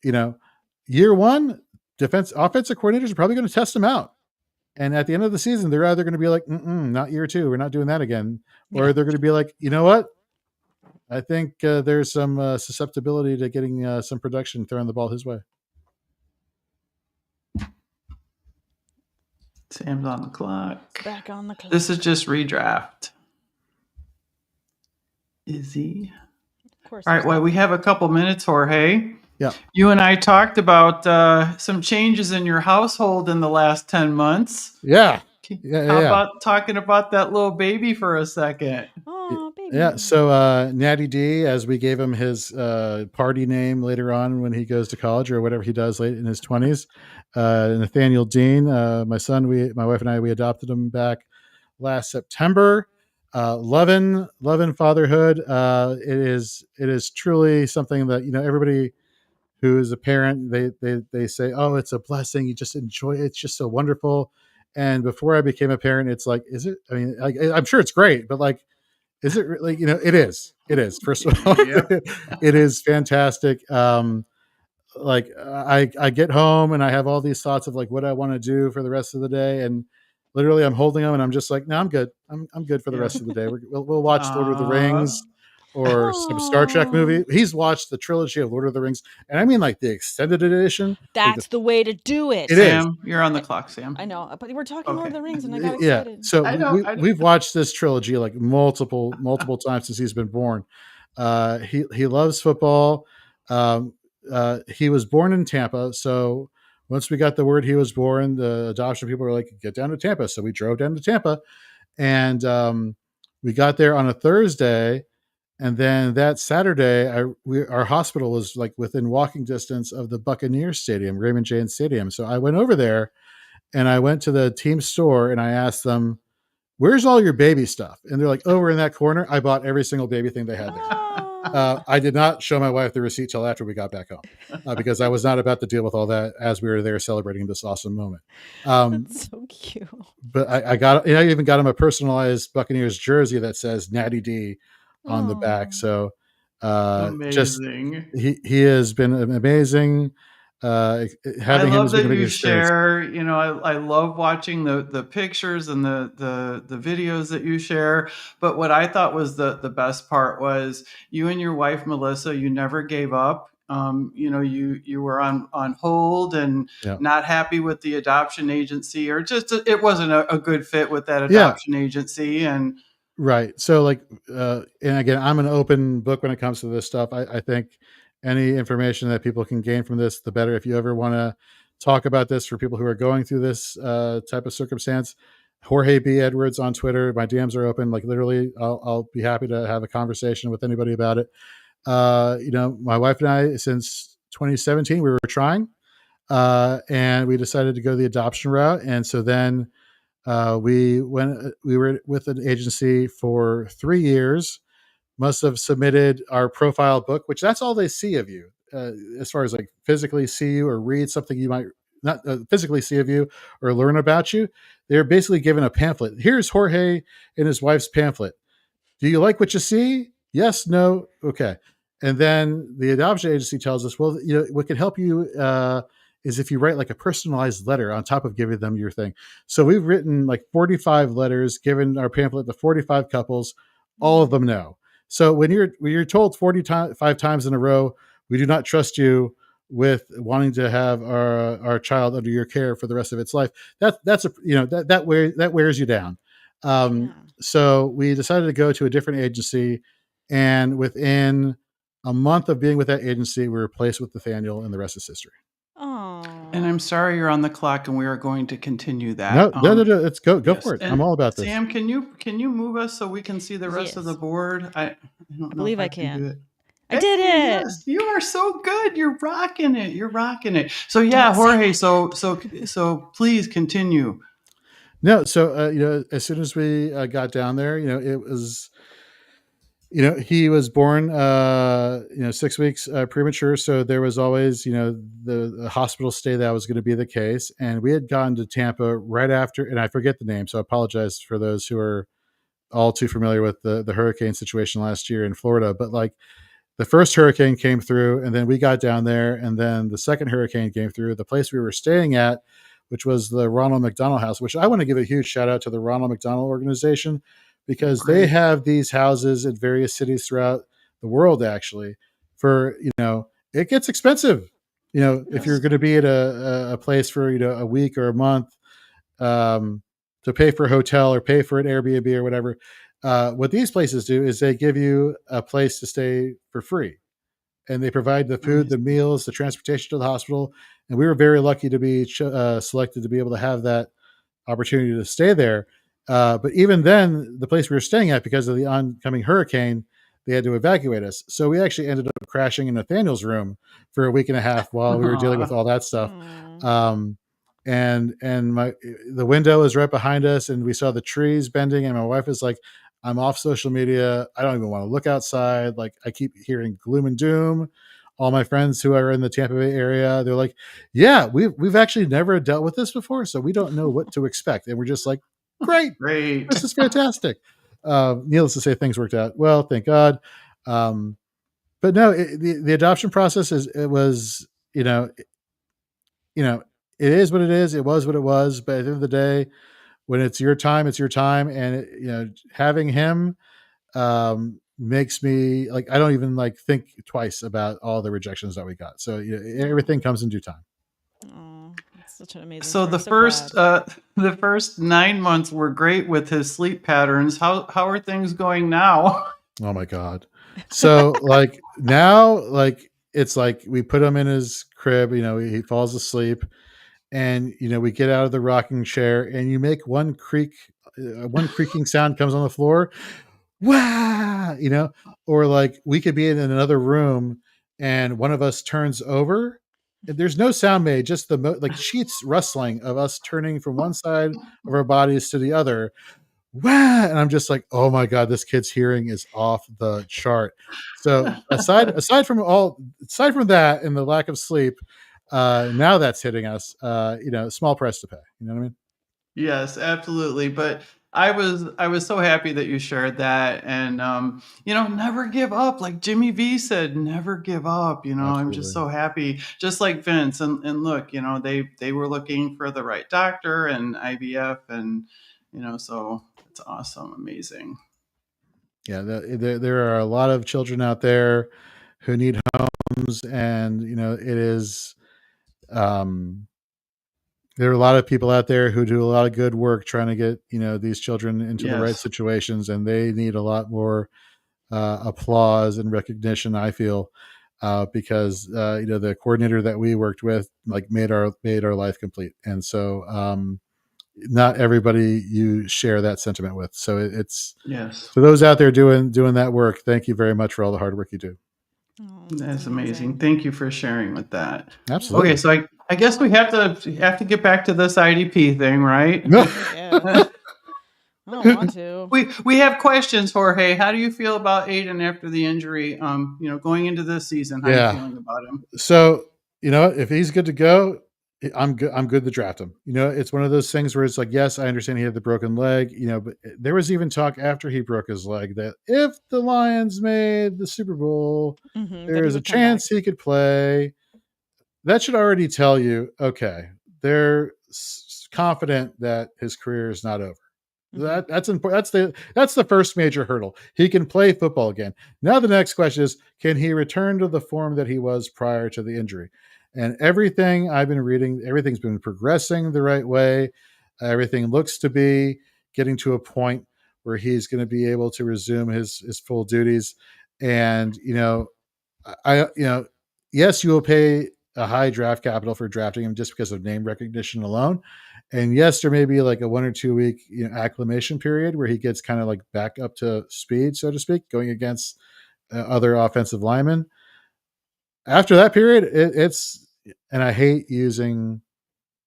year one, offensive coordinators are probably going to test them out. And at the end of the season, they're either going to be like, not year two, we're not doing that again. Or they're going to be like, you know what? I think there's some susceptibility to getting some production throwing the ball his way. Sam's on the clock. Back on the clock. This is just redraft. Is he? Of course. All right. Well, we have a couple minutes, Jorge. Yeah. You and I talked about some changes in your household in the last 10 months. Yeah. How about talking about that little baby for a second? Oh, baby. Yeah. So Natty D, as we gave him his party name later on when he goes to college or whatever he does late in his 20s, Nathaniel Dean, my son, my wife and I, we adopted him back last September. Loving fatherhood. It is truly something that, everybody who is a parent, they say, oh, it's a blessing. You just enjoy it. It's just so wonderful. And before I became a parent, it's like, is it? I mean, I'm sure it's great, but like, is it really? It is. It is. First of all, it is fantastic. Like I get home and I have all these thoughts of like what I want to do for the rest of the day, and literally I'm holding them and I'm just like, no, I'm good. I'm good for the rest of the day. We'll watch Lord of the Rings or some Star Trek movie. He's watched the trilogy of Lord of the Rings, and I mean like the extended edition. That's the way to do it. Sam, you're on the clock, Sam. I know, but we're talking Lord of the Rings, and I got excited. So we've watched this trilogy like multiple times since he's been born. He loves football. He was born in Tampa, so once we got the word he was born, the adoption people were like, get down to Tampa. So we drove down to Tampa, and We got there on a Thursday, and then that Saturday, our hospital was like within walking distance of the Buccaneers Stadium, Raymond James Stadium. So I went over there, and I went to the team store, and I asked them, "Where's all your baby stuff?" And they're like, "Over in that corner." I bought every single baby thing they had there. I did not show my wife the receipt till after we got back home, because I was not about to deal with all that as we were there celebrating this awesome moment. That's so cute. But I even got him a personalized Buccaneers jersey that says Natty D on the back. So amazing. He has been amazing. Having I him love that you share. I love watching the pictures and the videos that you share. But what I thought was the best part was you and your wife Melissa. You never gave up. You were on hold and not happy with the adoption agency, or just it wasn't a good fit with that adoption agency. And right. So and again, I'm an open book when it comes to this stuff. I think any information that people can gain from this, the better. If you ever want to talk about this for people who are going through this type of circumstance, Jorge B. Edwards on Twitter. My DMs are open. Like literally, I'll be happy to have a conversation with anybody about it. My wife and I, since 2017, we were trying, and we decided to go the adoption route. And so then we were with an agency for 3 years, must have submitted our profile book, which that's all they see of you, as far as like physically see you or read something you might not physically see of you or learn about you. They're basically given a pamphlet. Here's Jorge and his wife's pamphlet. Do you like what you see? Yes, no, okay. And then the adoption agency tells us, well, what can help you is if you write like a personalized letter on top of giving them your thing. So we've written like 45 letters, given our pamphlet to 45 couples. All of them no. So when you're told 45 times in a row, we do not trust you with wanting to have our child under your care for the rest of its life, that wears you down. So we decided to go to a different agency, and within a month of being with that agency, we were replaced with Nathaniel, and the rest is history. And I'm sorry you're on the clock, and we are going to continue that. No. Let's go for it. And I'm all about this. Sam, can you move us so we can see the rest of the board? I believe I can. Do it. I did it. Yes, you are so good. You're rocking it. So yeah, Jorge. So please continue. No, so as soon as we got down there, it was, he was born 6 weeks premature, so there was always the hospital stay that was going to be the case. And we had gone to Tampa right after, and I forget the name, so I apologize for those who are all too familiar with the hurricane situation last year in Florida. But like the first hurricane came through, and then we got down there, and then the second hurricane came through. The place we were staying at, which was the Ronald McDonald House, which I want to give a huge shout out to the Ronald McDonald organization, because they have these houses in various cities throughout the world, actually, for, it gets expensive, if you're going to be at a place for, a week or a month, to pay for a hotel or pay for an Airbnb or whatever. What these places do is they give you a place to stay for free, and they provide the food, the meals, the transportation to the hospital. And we were very lucky to be selected to be able to have that opportunity to stay there. But even then, the place we were staying at, because of the oncoming hurricane, they had to evacuate us. So we actually ended up crashing in Nathaniel's room for a week and a half while we were dealing with all that stuff. And the window is right behind us, and we saw the trees bending, and my wife is like, I'm off social media. I don't even want to look outside. Like, I keep hearing gloom and doom. All my friends who are in the Tampa Bay area, they're like, yeah, we've actually never dealt with this before, so we don't know what to expect. And we're just like, great. This is fantastic. Needless to say, things worked out well, thank God. But no, the adoption process it is what it is. It was what it was. But at the end of the day, when it's your time, it's your time. And having him makes me like, I don't even like think twice about all the rejections that we got. So everything comes in due time. Oh, that's such an amazing. So the first 9 months were great with his sleep patterns. How are things going now? Oh my God. So like now, like it's like we put him in his crib, he falls asleep, and we get out of the rocking chair, and you make one creaking sound comes on the floor. wow, or like we could be in another room and one of us turns over. There's no sound made, just the like sheets rustling of us turning from one side of our bodies to the other. Wow. And I'm just like, oh my God, this kid's hearing is off the chart. So aside from that and the lack of sleep, now that's hitting us, small price to pay. You know what I mean? Yes, absolutely. But I was so happy that you shared that, and never give up. Like Jimmy V said, never give up. I'm just Absolutely. so happy. Just like Vince, and look, they were looking for the right doctor and IVF, and so it's awesome, amazing. Yeah, there are a lot of children out there who need homes, and it is. There are a lot of people out there who do a lot of good work trying to get these children into the right Yes. situations, and they need a lot more applause and recognition, I feel, because the coordinator that we worked with like made our life complete, and so not everybody you share that sentiment with. So it's Yes. for those out there doing that work. Thank you very much for all the hard work you do. Oh, That's amazing. Thank you for sharing with that. Absolutely. Okay, so I guess we have to get back to this IDP thing, right? Yeah. I don't want to. We have questions, Jorge. How do you feel about Aiden after the injury? Going into this season, how are you feeling about him? So, if he's good to go, I'm good. I'm good to draft him. It's one of those things where it's like, yes, I understand he had the broken leg, but there was even talk after he broke his leg that if the Lions made the Super Bowl, there's a chance he could play. That should already tell you, okay, they're confident that his career is not over. That's important. That's the first major hurdle. He can play football again. Now the next question is, can he return to the form that he was prior to the injury? And everything I've been reading, everything's been progressing the right way. Everything looks to be getting to a point where he's going to be able to resume his full duties. And yes, you will pay a high draft capital for drafting him just because of name recognition alone. And yes, there may be like a 1 or 2 week acclimation period where he gets kind of like back up to speed, so to speak, going against other offensive linemen. After that period, it's, and I hate using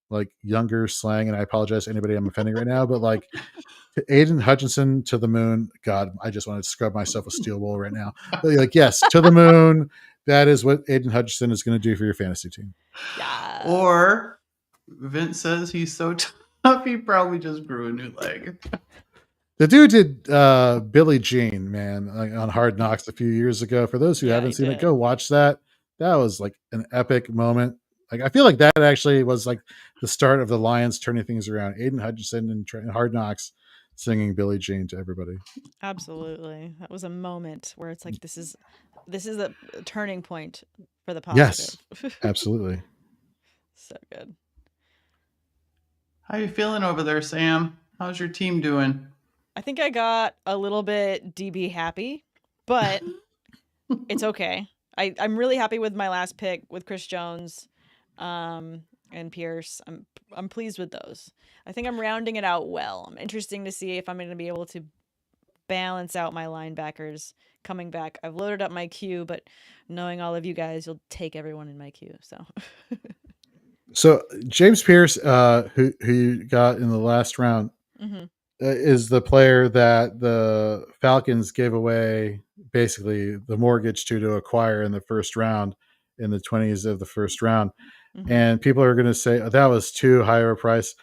like younger slang, and I apologize to anybody I'm offending right now, but like Aiden Hutchinson to the moon. God, I just want to scrub myself with steel wool right now. But like, yes, to the moon. That is what Aiden Hutchinson is going to do for your fantasy team. Yeah. Or Vince says he's so tough, he probably just grew a new leg. The dude did Billie Jean, man, on Hard Knocks a few years ago. For those who haven't seen it, go watch that. That was like an epic moment. Like I feel like that actually was like the start of the Lions turning things around. Aiden Hutchinson in Hard Knocks singing Billie Jean to everybody. Absolutely. That was a moment where it's like, this is a turning point for the positive. Yes, absolutely. So good. How you feeling over there, Sam? How's your team doing? I think I got a little bit DB happy, but it's okay. I'm really happy with my last pick with Chris Jones and Pierce. I'm pleased with those. I think I'm rounding it out well. I'm interesting to see if I'm going to be able to balance out my linebackers coming back. I've loaded up my queue, but knowing all of you guys, you'll take everyone in my queue. So James Pierce, who you got in the last round, is the player that the Falcons gave away basically the mortgage to acquire in the first round, in the 20s of the first round. And people are going to say, oh, that was too high of a price.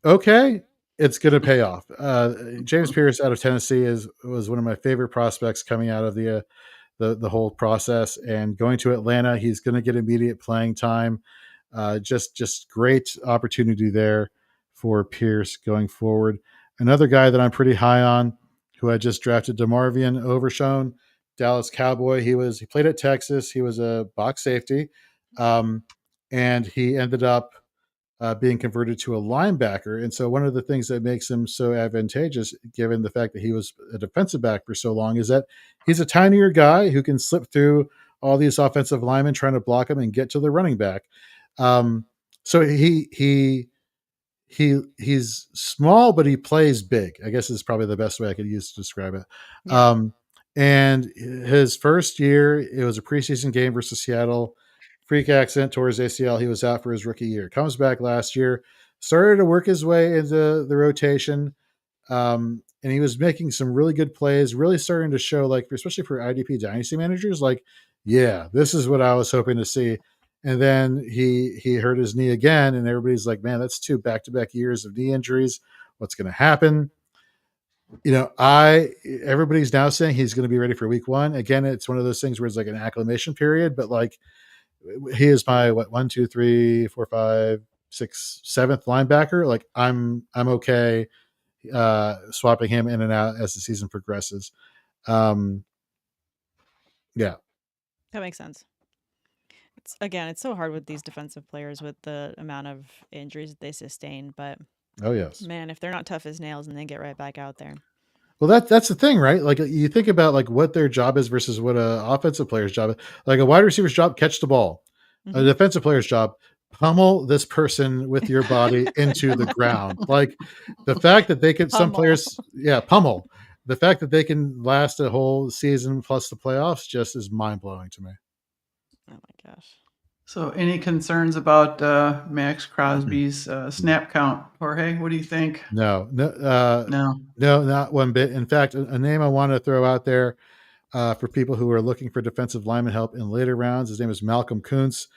Okay, it's going to pay off. James Pierce out of Tennessee was one of my favorite prospects coming out of the whole process. And going to Atlanta, he's going to get immediate playing time. Just great opportunity there for Pierce going forward. Another guy that I'm pretty high on, who I just drafted, DeMarvion Overshown, Dallas Cowboy. He played at Texas. He was a box safety, and he ended up being converted to a linebacker. And so one of the things that makes him so advantageous, given the fact that he was a defensive back for so long, is that he's a tinier guy who can slip through all these offensive linemen trying to block him and get to the running back. So he he's small, but he plays big, I guess is probably the best way I could use to describe it. Yeah. And his first year, it was a preseason game versus Seattle. Freak accident tore his ACL. He was out for his rookie year. Comes back last year, started to work his way into the rotation. And he was making some really good plays, really starting to show, like, especially for IDP dynasty managers, like, yeah, this is what I was hoping to see. And then he hurt his knee again, and everybody's like, man, that's 2 back-to-back years of knee injuries. What's going to happen? Everybody's now saying he's going to be ready for week 1. Again, it's one of those things where it's like an acclimation period, but like, he is my 1, 2, 3, 4, 5, 6, 7th linebacker. Like, I'm okay swapping him in and out as the season progresses. Yeah, that makes sense. It's so hard with these defensive players with the amount of injuries that they sustain, but oh yes, man, if they're not tough as nails and they get right back out there. Well, that's the thing, right? Like, you think about like what their job is versus what a offensive player's job is. Like, a wide receiver's job, catch the ball. A defensive player's job, pummel this person with your body into the ground. Like, the fact that they can, some players, pummel. The fact that they can last a whole season plus the playoffs just is mind blowing to me. Oh my gosh. So, any concerns about Max Crosby's snap count, Jorge? What do you think? No, not one bit. In fact, a name I want to throw out there for people who are looking for defensive lineman help in later rounds. His name is Malcolm Kuntz.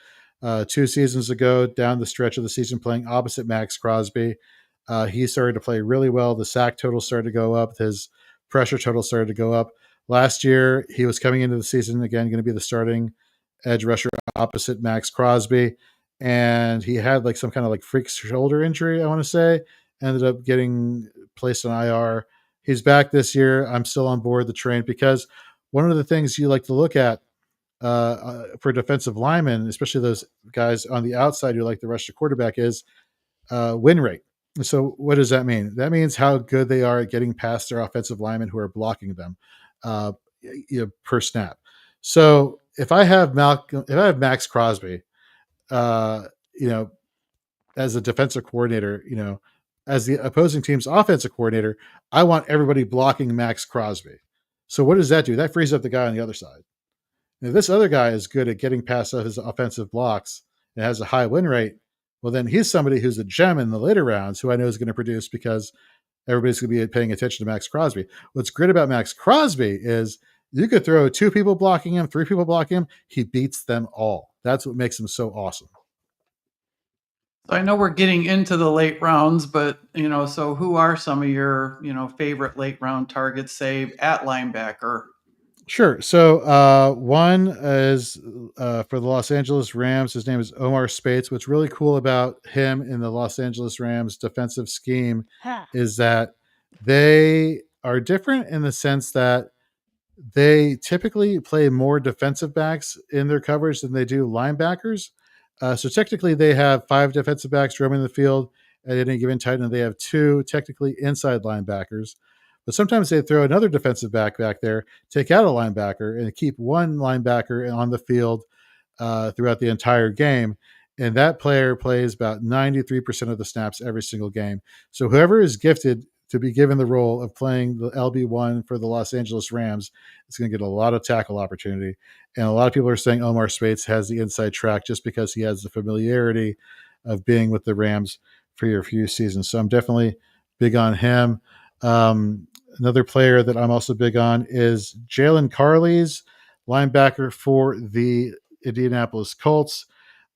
2 seasons ago, down the stretch of the season, playing opposite Max Crosby, he started to play really well. The sack total started to go up. His pressure total started to go up. Last year, he was coming into the season, again, going to be the starting edge rusher opposite Max Crosby. And he had like some kind of like freak shoulder injury, I want to say. Ended up getting placed on IR. He's back this year. I'm still on board the train, because one of the things you like to look at for defensive linemen, especially those guys on the outside who like to rush the quarterback, is win rate. So what does that mean? That means how good they are at getting past their offensive linemen who are blocking them per snap. So if I have Max Crosby, as a defensive coordinator, as the opposing team's offensive coordinator, I want everybody blocking Max Crosby. So what does that do? That frees up the guy on the other side. If this other guy is good at getting past his offensive blocks and has a high win rate, well, then he's somebody who's a gem in the later rounds who I know is going to produce, because everybody's going to be paying attention to Max Crosby. What's great about Max Crosby is you could throw 2 people blocking him, 3 people blocking him. He beats them all. That's what makes him so awesome. So I know we're getting into the late rounds, but, so who are some of your, favorite late round targets, say, at linebacker? Sure. So one is for the Los Angeles Rams. His name is Omar Speights. What's really cool about him in the Los Angeles Rams defensive scheme is that they are different in the sense that they typically play more defensive backs in their coverage than they do linebackers. So technically they have 5 defensive backs roaming the field at any given time, and they have 2 technically inside linebackers. But sometimes they throw another defensive back there, take out a linebacker, and keep one linebacker on the field throughout the entire game. And that player plays about 93% of the snaps every single game. So whoever is gifted to be given the role of playing the LB1 for the Los Angeles Rams is going to get a lot of tackle opportunity. And a lot of people are saying Omar Speights has the inside track just because he has the familiarity of being with the Rams for a few seasons. So I'm definitely big on him. Another player that I'm also big on is Jalen Carley's linebacker for the Indianapolis Colts.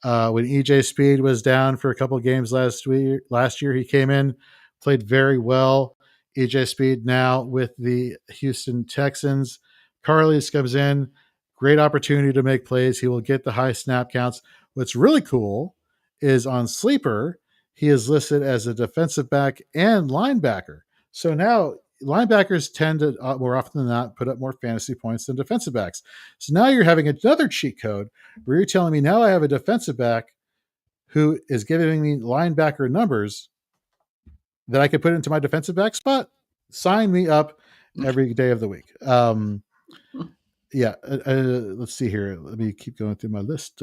When EJ Speed was down for a couple of games last year, he came in, played very well. EJ Speed now with the Houston Texans. Carley's comes in, great opportunity to make plays. He will get the high snap counts. What's really cool is on Sleeper, he is listed as a defensive back and linebacker. So now linebackers tend to, more often than not, put up more fantasy points than defensive backs. So now you're having another cheat code where you're telling me now I have a defensive back who is giving me linebacker numbers that I could put into my defensive back spot. Sign me up every day of the week. Let's see here. Let me keep going through my list.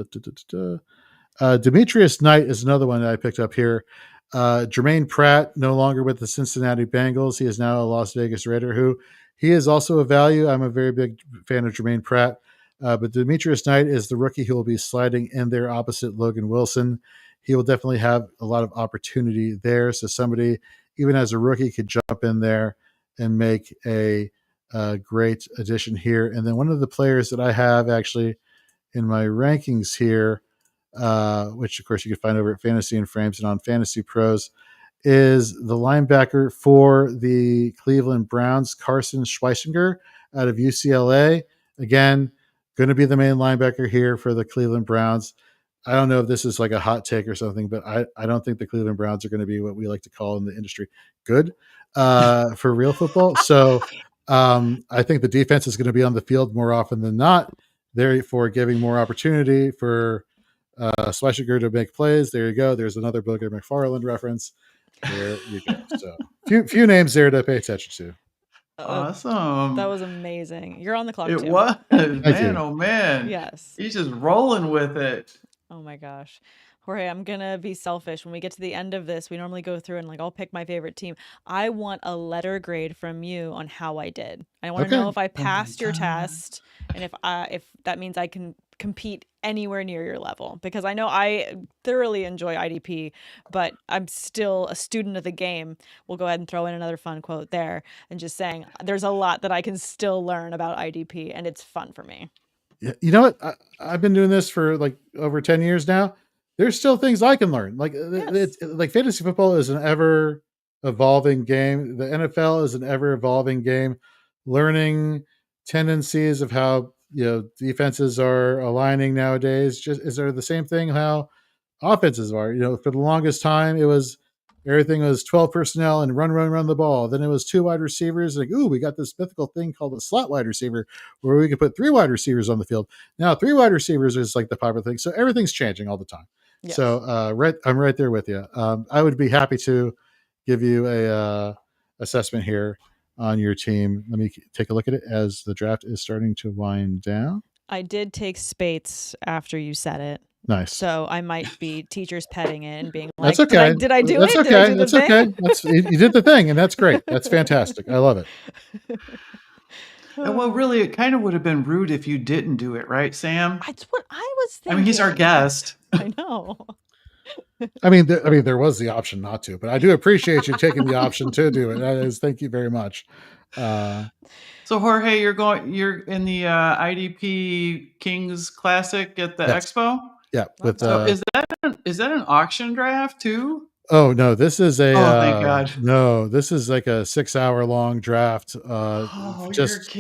Demetrius Knight is another one that I picked up here. Jermaine Pratt, no longer with the Cincinnati Bengals. He is now a Las Vegas Raider, who he is also a value. I'm a very big fan of Jermaine Pratt. But Demetrius Knight is the rookie who will be sliding in there opposite Logan Wilson. He will definitely have a lot of opportunity there. So somebody, even as a rookie, could jump in there and make a great addition here. And then one of the players that I have actually in my rankings here, which of course you can find over at Fantasy and Frames and on Fantasy Pros, is the linebacker for the Cleveland Browns, Carson Schweissinger out of UCLA. Again, going to be the main linebacker here for the Cleveland Browns. I don't know if this is like a hot take or something, but I don't think the Cleveland Browns are going to be what we like to call in the industry good for real football. So I think the defense is going to be on the field more often than not, therefore giving more opportunity for Schweissinger to make plays. There you go. There's another Booger McFarland reference. There you go. So few names there to pay attention to. Awesome. That was amazing. You're on the clock too. It was. Man, oh man. Yes. He's just rolling with it. Oh my gosh. Jorge, I'm going to be selfish. When we get to the end of this, we normally go through and I'll pick my favorite team. I want a letter grade from you on how I did. I want to know if I passed your test and if that means I can compete anywhere near your level, because I know I thoroughly enjoy IDP, but I'm still a student of the game. We'll go ahead and throw in another fun quote there and just saying there's a lot that I can still learn about IDP and it's fun for me. You know what? I've been doing this for like over 10 years now. There's still things I can learn. Like like fantasy football is an ever evolving game. The NFL is an ever evolving game. Learning tendencies of how defenses are aligning nowadays just is there the same thing how offenses are. For the longest time it was everything was 12 personnel and run the ball. Then it was 2 wide receivers. Like, ooh, we got this mythical thing called a slot wide receiver where we could put 3 wide receivers on the field. Now 3 wide receivers is like the popular thing. So everything's changing all the time. Yes. So I'm right there with you. I would be happy to give you a assessment here on your team. Let me take a look at it as the draft is starting to wind down. I did take Spates after you said it. Nice. So I might be teachers petting it and being like, that's okay. Did I do that's it? Okay. Did I do that's the okay. thing? You did the thing, and that's great. That's fantastic. I love it. Well, really, it kind of would have been rude if you didn't do it, right, Sam? That's what I was thinking. I mean, he's our guest. I know. I mean, there was the option not to, but I do appreciate you taking the option to do it. That is, thank you very much. So Jorge, you're in the IDP Kings Classic at the Expo. Yeah. With so is that an auction draft too? Oh no, this is a thank God. No, this is like a 6-hour long draft. Just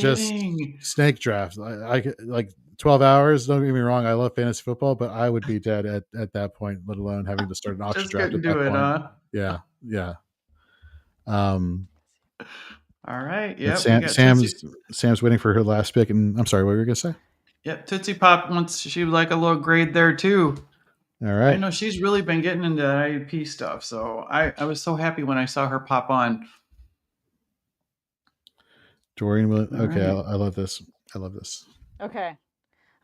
snake draft. I like 12 hours. Don't get me wrong, I love fantasy football, but I would be dead at that point, let alone having to start an auction draft. Just couldn't do it, huh? Yeah. All right. Yeah. Sam's waiting for her last pick, and I'm sorry, what were you gonna say? Yep, Tootsie Pop wants she would like a little grade there too. All right. I know she's really been getting into IDP stuff, so I was so happy when I saw her pop on. Dorian will okay, right. I love this. Okay.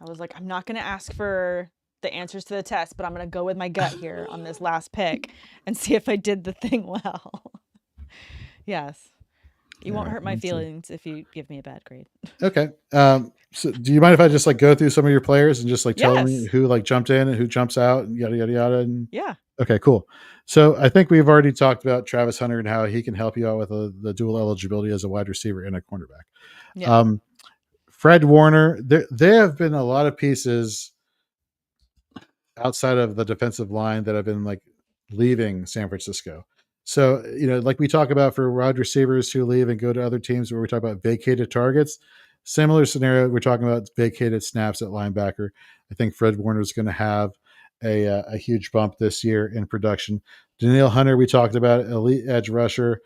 I was like, I'm not gonna ask for the answers to the test, but I'm gonna go with my gut here on this last pick and see if I did the thing well. Yes. You won't hurt my feelings if you give me a bad grade. Okay. So do you mind if I just go through some of your players and just tell me who jumped in and who jumps out and yada yada yada? And yeah. Okay, cool. So I think we've already talked about Travis Hunter and how he can help you out with the dual eligibility as a wide receiver and a cornerback. Yeah. Fred Warner, there have been a lot of pieces outside of the defensive line that have been leaving San Francisco. So, we talk about for wide receivers who leave and go to other teams where we talk about vacated targets, similar scenario. We're talking about vacated snaps at linebacker. I think Fred Warner is going to have a huge bump this year in production. Danielle Hunter, we talked about, elite edge rusher,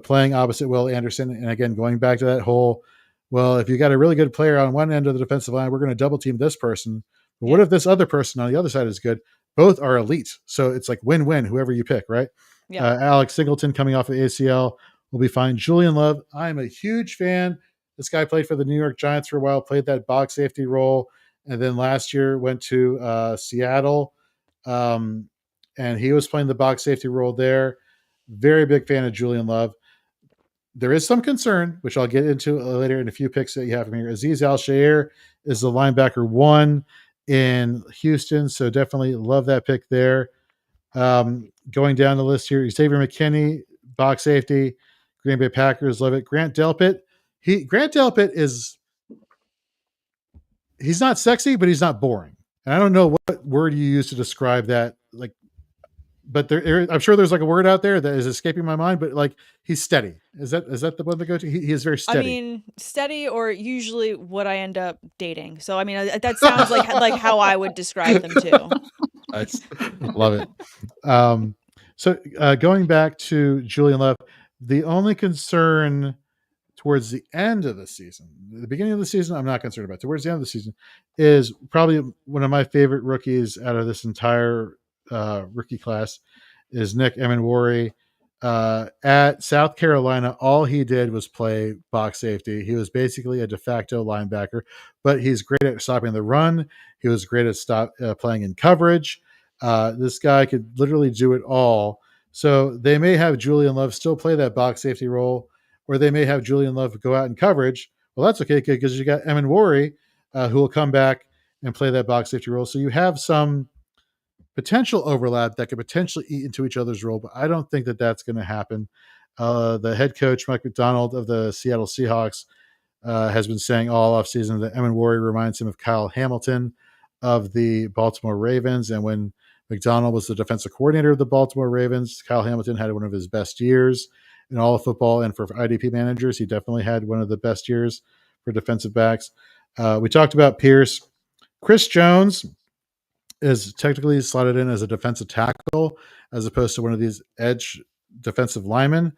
playing opposite Will Anderson. And again, going back to that whole, well, if you got a really good player on one end of the defensive line, we're going to double team this person. But what if this other person on the other side is good? Both are elite. So it's win-win, whoever you pick, right? Yeah. Alex Singleton coming off of ACL will be fine. Julian Love, I'm a huge fan. This guy played for the New York Giants for a while, played that box safety role, and then last year went to Seattle. and he was playing the box safety role there. Very big fan of Julian Love. There is some concern, which I'll get into later in a few picks that you have from here. Azeez Al-Shaair is the linebacker 1 in Houston, so definitely love that pick there. Going down the list here, Xavier McKinney, box safety, Green Bay Packers, love it. Grant Delpit. Grant Delpit he's not sexy, but he's not boring. And I don't know what word you use to describe that. Like, but I'm sure there's like a word out there that is escaping my mind, but like he's steady. Is that the one to go to? He is very steady. I mean, steady, or usually what I end up dating. So I mean, that sounds like how I would describe them too. I love it. So going back to Julian Love, the only concern towards the end of the season, the beginning of the season, I'm not concerned about. Towards the end of the season is probably one of my favorite rookies out of this entire rookie class is Nick Emenwari. At South Carolina, all he did was play box safety. He was basically a de facto linebacker, but he's great at stopping the run. He was great at playing in coverage. This guy could literally do it all. So they may have Julian Love still play that box safety role, or they may have Julian Love go out in coverage. Well, that's okay because you got Emenwari who will come back and play that box safety role. So you have some potential overlap that could potentially eat into each other's role, but I don't think that that's going to happen. The head coach, Mike Macdonald of the Seattle Seahawks, has been saying all offseason that Emenwari reminds him of Kyle Hamilton of the Baltimore Ravens. And when Macdonald was the defensive coordinator of the Baltimore Ravens, Kyle Hamilton had one of his best years in all of football. And for IDP managers, he definitely had one of the best years for defensive backs. We talked about Pierce. Chris Jones is technically slotted in as a defensive tackle as opposed to one of these edge defensive linemen.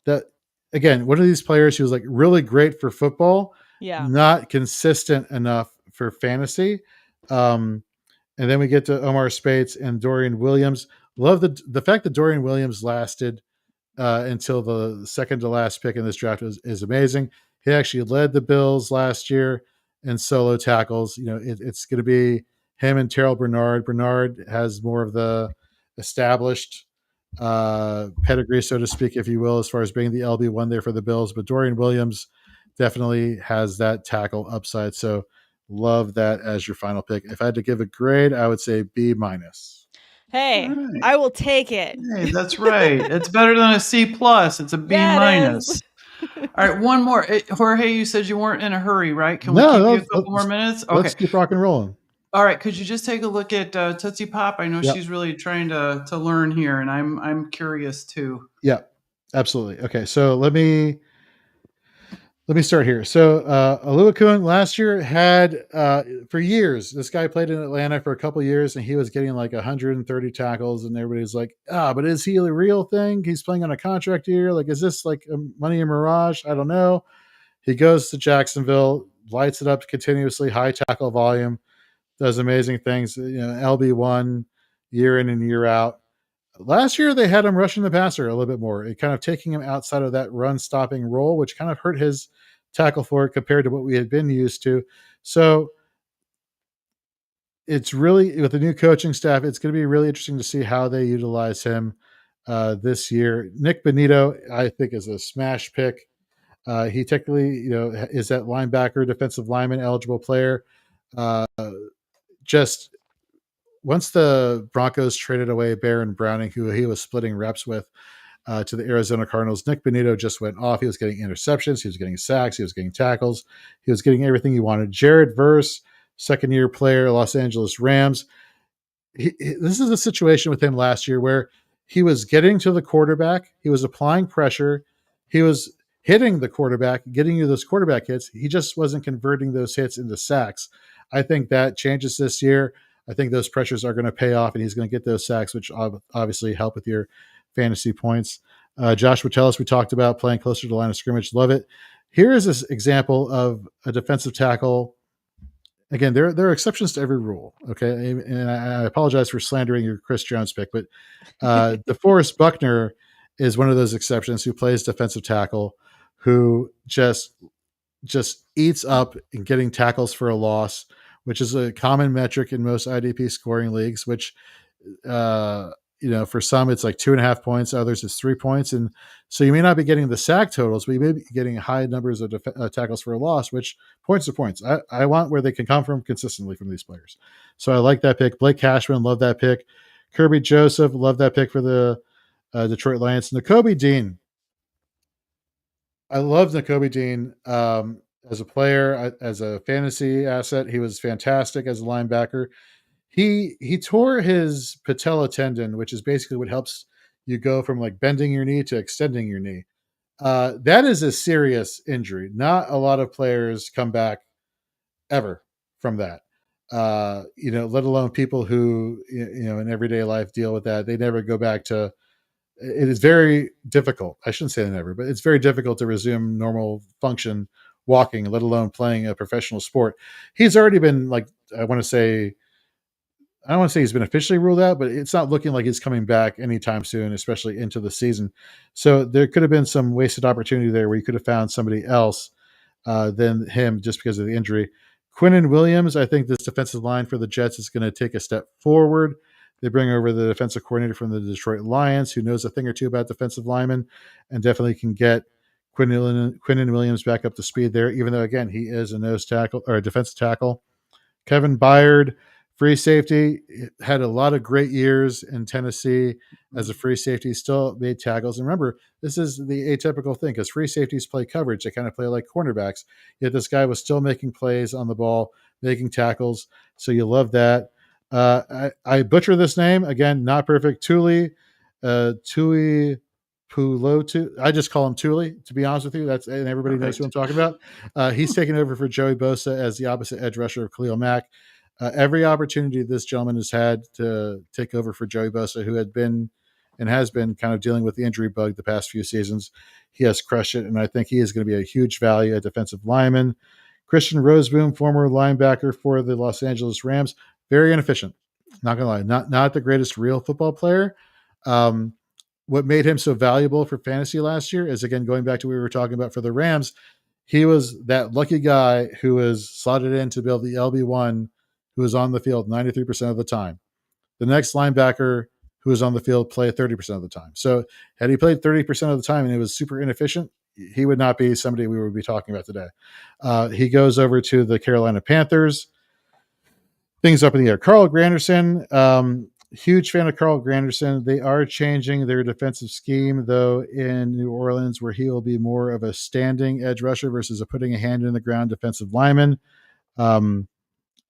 That, again, one of these players who's like really great for football, not consistent enough for fantasy. And then we get to Omar Spates and Dorian Williams. Love the fact that Dorian Williams lasted until the second to last pick in this draft is amazing. He actually led the Bills last year in solo tackles. You know, it's going to be him and Terrell Bernard. Bernard has more of the established pedigree, so to speak, if you will, as far as being the LB1 there for the Bills. But Dorian Williams definitely has that tackle upside. So love that as your final pick. If I had to give a grade, I would say B-. Hey, right. I will take it. Hey, that's right. It's better than a C+. It's a B-. All right, one more. Jorge, you said you weren't in a hurry, right? Can we keep you a couple more minutes? Okay. Let's keep rock and rolling. All right, could you just take a look at Tootsie Pop? I know she's really trying to learn here, and I'm curious too. Yeah, absolutely. Okay, so let me start here. So Oluokun last year had for years, this guy played in Atlanta for a couple of years, and he was getting like 130 tackles, and everybody's like, but is he a real thing? He's playing on a contract year. Like, is this like a money and mirage? I don't know. He goes to Jacksonville, lights it up continuously, high tackle volume, does amazing things. You know, LB1 year in and year out. Last year, they had him rushing the passer a little bit more, it kind of taking him outside of that run-stopping role, which kind of hurt his tackle for it compared to what we had been used to. So it's really, with the new coaching staff, it's going to be really interesting to see how they utilize him this year. Nick Bonito, I think, is a smash pick. He technically, is that linebacker, defensive lineman eligible player. Just once the Broncos traded away Baron Browning, who he was splitting reps with, to the Arizona Cardinals, Nick Bonito just went off. He was getting interceptions. He was getting sacks. He was getting tackles. He was getting everything he wanted. Jared Verse, second-year player, Los Angeles Rams. This is a situation with him last year where he was getting to the quarterback. He was applying pressure. He was hitting the quarterback, getting you those quarterback hits. He just wasn't converting those hits into sacks. I think that changes this year. I think those pressures are going to pay off, and he's going to get those sacks, which obviously help with your fantasy points. Josh Metellus, we talked about playing closer to the line of scrimmage. Love it. Here is this example of a defensive tackle. Again, there are exceptions to every rule. Okay, and I apologize for slandering your Chris Jones pick, but DeForest Buckner is one of those exceptions who plays defensive tackle, who just eats up in getting tackles for a loss, which is a common metric in most IDP scoring leagues, which for some it's like 2.5 points, others it's 3 points, and so you may not be getting the sack totals, but you may be getting high numbers of tackles for a loss, which points are points. I want where they can come from consistently from these players. So I like that pick. Blake Cashman, love that pick. Kirby Joseph, love that pick for the Detroit Lions. Nakobe Dean. I love Nakobe Dean as a player, as a fantasy asset. He was fantastic as a linebacker. He tore his patella tendon, which is basically what helps you go from like bending your knee to extending your knee. That is a serious injury. Not a lot of players come back ever from that. Let alone people who, in everyday life deal with that. They never go back to. It is very difficult. I shouldn't say never, but it's very difficult to resume normal function walking, let alone playing a professional sport. He's already been like, I don't want to say he's been officially ruled out, but it's not looking like he's coming back anytime soon, especially into the season. So there could have been some wasted opportunity there where you could have found somebody else than him just because of the injury. Quinnen Williams, I think this defensive line for the Jets is going to take a step forward. They bring over the defensive coordinator from the Detroit Lions who knows a thing or two about defensive linemen and definitely can get Quinnen Williams back up to speed there, even though, again, he is a nose tackle or a defensive tackle. Kevin Byard, free safety, had a lot of great years in Tennessee as a free safety, still made tackles. And remember, this is the atypical thing because free safeties play coverage. They kind of play like cornerbacks. Yet this guy was still making plays on the ball, making tackles. So you love that. I butcher this name. Again, not perfect. Tuli Pulotu. I just call him Tuli, to be honest with you. And everybody knows who I'm talking about. He's taking over for Joey Bosa as the opposite edge rusher of Khalil Mack. Every opportunity this gentleman has had to take over for Joey Bosa, who had been and has been kind of dealing with the injury bug the past few seasons, he has crushed it, and I think he is going to be a huge value at defensive lineman. Christian Roseboom, former linebacker for the Los Angeles Rams, very inefficient. Not going to lie, not the greatest real football player. What made him so valuable for fantasy last year is, again, going back to what we were talking about for the Rams, he was that lucky guy who was slotted in to build the LB1 who was on the field 93% of the time. The next linebacker who was on the field played 30% of the time. So had he played 30% of the time and he was super inefficient, he would not be somebody we would be talking about today. He goes over to the Carolina Panthers. Things up in the air. Carl Granderson, huge fan of Carl Granderson. They are changing their defensive scheme, though, in New Orleans, where he will be more of a standing edge rusher versus a putting a hand in the ground defensive lineman.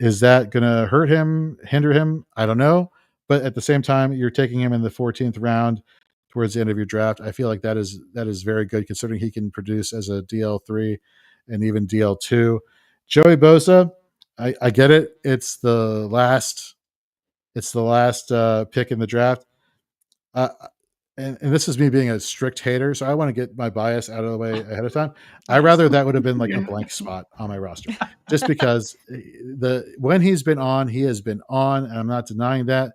Is that going to hurt him, hinder him? I don't know. But at the same time, you're taking him in the 14th round towards the end of your draft. I feel like that is very good considering he can produce as a DL3 and even DL2. Joey Bosa, I get it. It's the last pick in the draft. And this is me being a strict hater, so I want to get my bias out of the way ahead of time. I rather that would have been like a blank spot on my roster, just because when he's been on, he has been on, and I'm not denying that.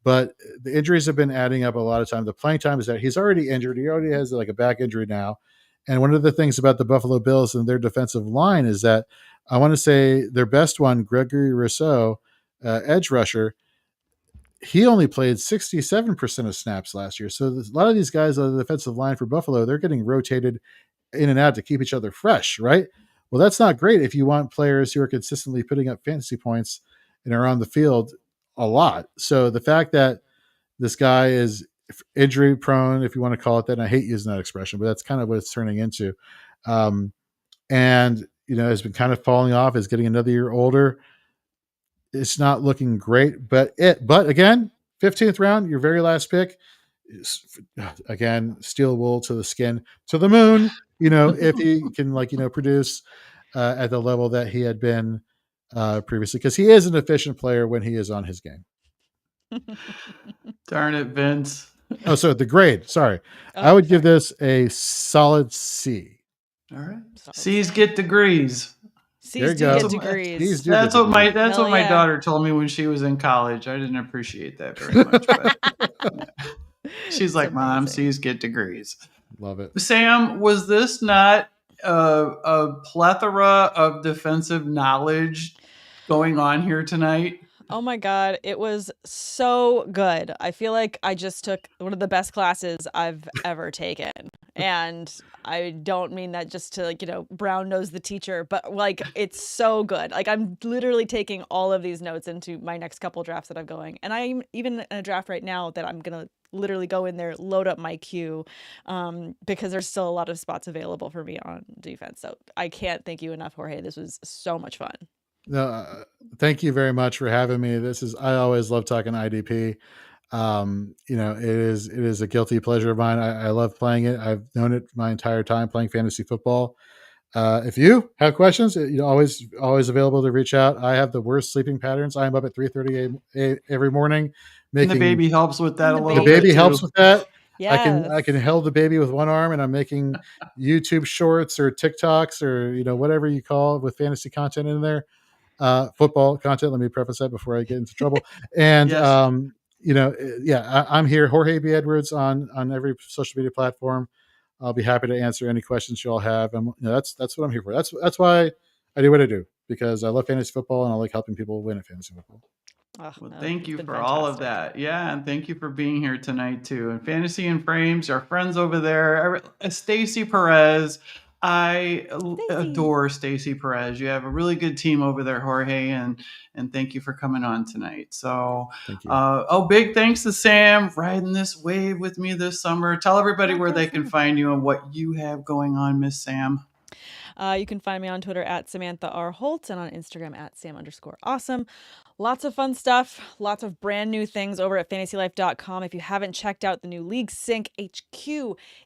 But the injuries have been adding up a lot of time. The playing time is that he's already injured. He already has like a back injury now. And one of the things about the Buffalo Bills and their defensive line is that I want to say their best one, Gregory Rousseau, edge rusher, he only played 67% of snaps last year. So a lot of these guys on the defensive line for Buffalo, they're getting rotated in and out to keep each other fresh, right? Well, that's not great if you want players who are consistently putting up fantasy points and are on the field a lot. So the fact that this guy is injury prone, if you want to call it that, and I hate using that expression, but that's kind of what it's turning into. And, has been kind of falling off, is getting another year older. It's not looking great, but again, 15th round, your very last pick, again, steel wool to the skin, to the moon, if he can produce at the level that he had been previously, because he is an efficient player when he is on his game. Darn it, Vince. Oh, so the grade, sorry. I would give this a solid C. All right. C's get degrees. C's do get degrees. That's what my daughter told me when she was in college. I didn't appreciate that very much. But she's like, Mom, C's get degrees. Love it. Sam, was this not a plethora of defensive knowledge going on here tonight? Oh my God, it was so good. I feel like I just took one of the best classes I've ever taken. And I don't mean that just to like, brown nose the teacher, but like it's so good. Like I'm literally taking all of these notes into my next couple drafts that I'm going. And I'm even in a draft right now that I'm going to literally go in there, load up my queue, because there's still a lot of spots available for me on defense. So I can't thank you enough, Jorge. This was so much fun. No, thank you very much for having me. I always love talking IDP. It is a guilty pleasure of mine. I love playing it. I've known it my entire time playing fantasy football. If you have questions, always available to reach out. I have the worst sleeping patterns. I am up at 3:30 every morning. And the baby helps with that a little bit. The baby helps too. with that. Yes. I can hold the baby with one arm, and I'm making YouTube shorts or TikToks or whatever you call it with fantasy content in there. Football content. Let me preface that before I get into trouble. And Yes. I'm here, Jorge B. Edwards on every social media platform. I'll be happy to answer any questions you all have. And that's what I'm here for. That's why I do what I do, because I love fantasy football and I like helping people win at fantasy football. Well, thank you for all of that. Yeah, and thank you for being here tonight too. And Fantasy and Frames, our friends over there, Stacy Perez. I adore Stacy Perez. You have a really good team over there, Jorge, and thank you for coming on tonight. So, thank you. Big thanks to Sam riding this wave with me this summer. Tell everybody where they can find you and what you have going on, Miss Sam. You can find me on Twitter at Samantha R. Holt and on Instagram at Sam_awesome. Lots of fun stuff, lots of brand new things over at fantasylife.com. If you haven't checked out the new League Sync HQ,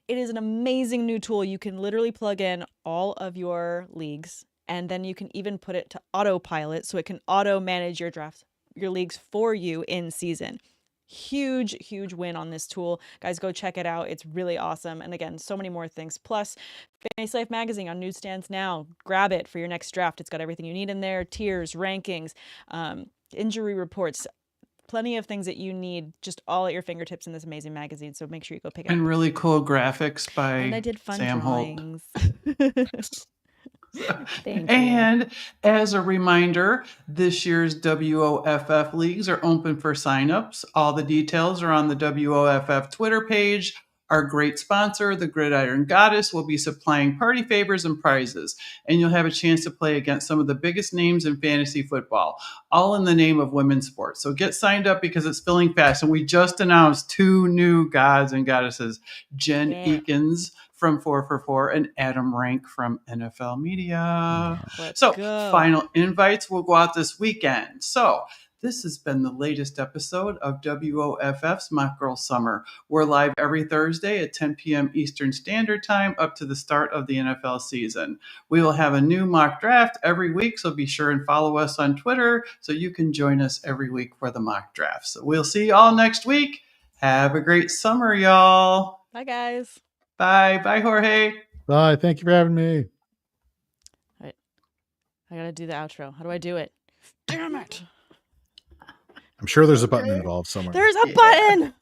it is an amazing new tool. You can literally plug in all of your leagues, and then you can even put it to autopilot so it can auto manage your drafts, your leagues for you in season. Huge win on this tool. Guys, go check it out. It's really awesome. And again, so many more things. Plus, Fantasy Life magazine on newsstands now. Grab it for your next draft. It's got everything you need in there. Tiers, rankings, injury reports, plenty of things that you need just all at your fingertips in this amazing magazine. So make sure you go pick it up. And really cool graphics by and I did fun Sam drawings. Holt. Thank and you. As a reminder, this year's WOFF leagues are open for signups. All the details are on the WOFF Twitter page. Our great sponsor, the Gridiron Goddess, will be supplying party favors and prizes, and you'll have a chance to play against some of the biggest names in fantasy football, all in the name of women's sports. So get signed up because it's filling fast, and we just announced 2 new gods and goddesses, Jen Eakins from 4for4 and Adam Rank from NFL Media. Final invites will go out this weekend. So this has been the latest episode of WOFF's Mock Girl Summer. We're live every Thursday at 10 p.m. Eastern Standard Time up to the start of the NFL season. We will have a new mock draft every week, so be sure and follow us on Twitter so you can join us every week for the mock draft. So we'll see you all next week. Have a great summer, y'all. Bye, guys. Bye. Bye, Jorge. Bye. Thank you for having me. All right. I got to do the outro. How do I do it? Damn it. I'm sure there's a button involved somewhere. There's a button.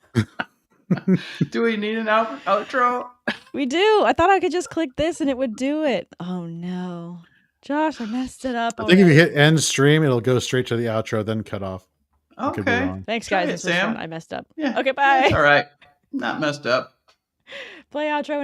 Do we need an outro? We do. I thought I could just click this and it would do it. Oh, no. Josh, I messed it up. I think if you hit end stream, it'll go straight to the outro, then cut off. Okay. Thanks, guys. This was Sam. fun. I messed up. Yeah. Okay, bye. All right. Not messed up. Play outro.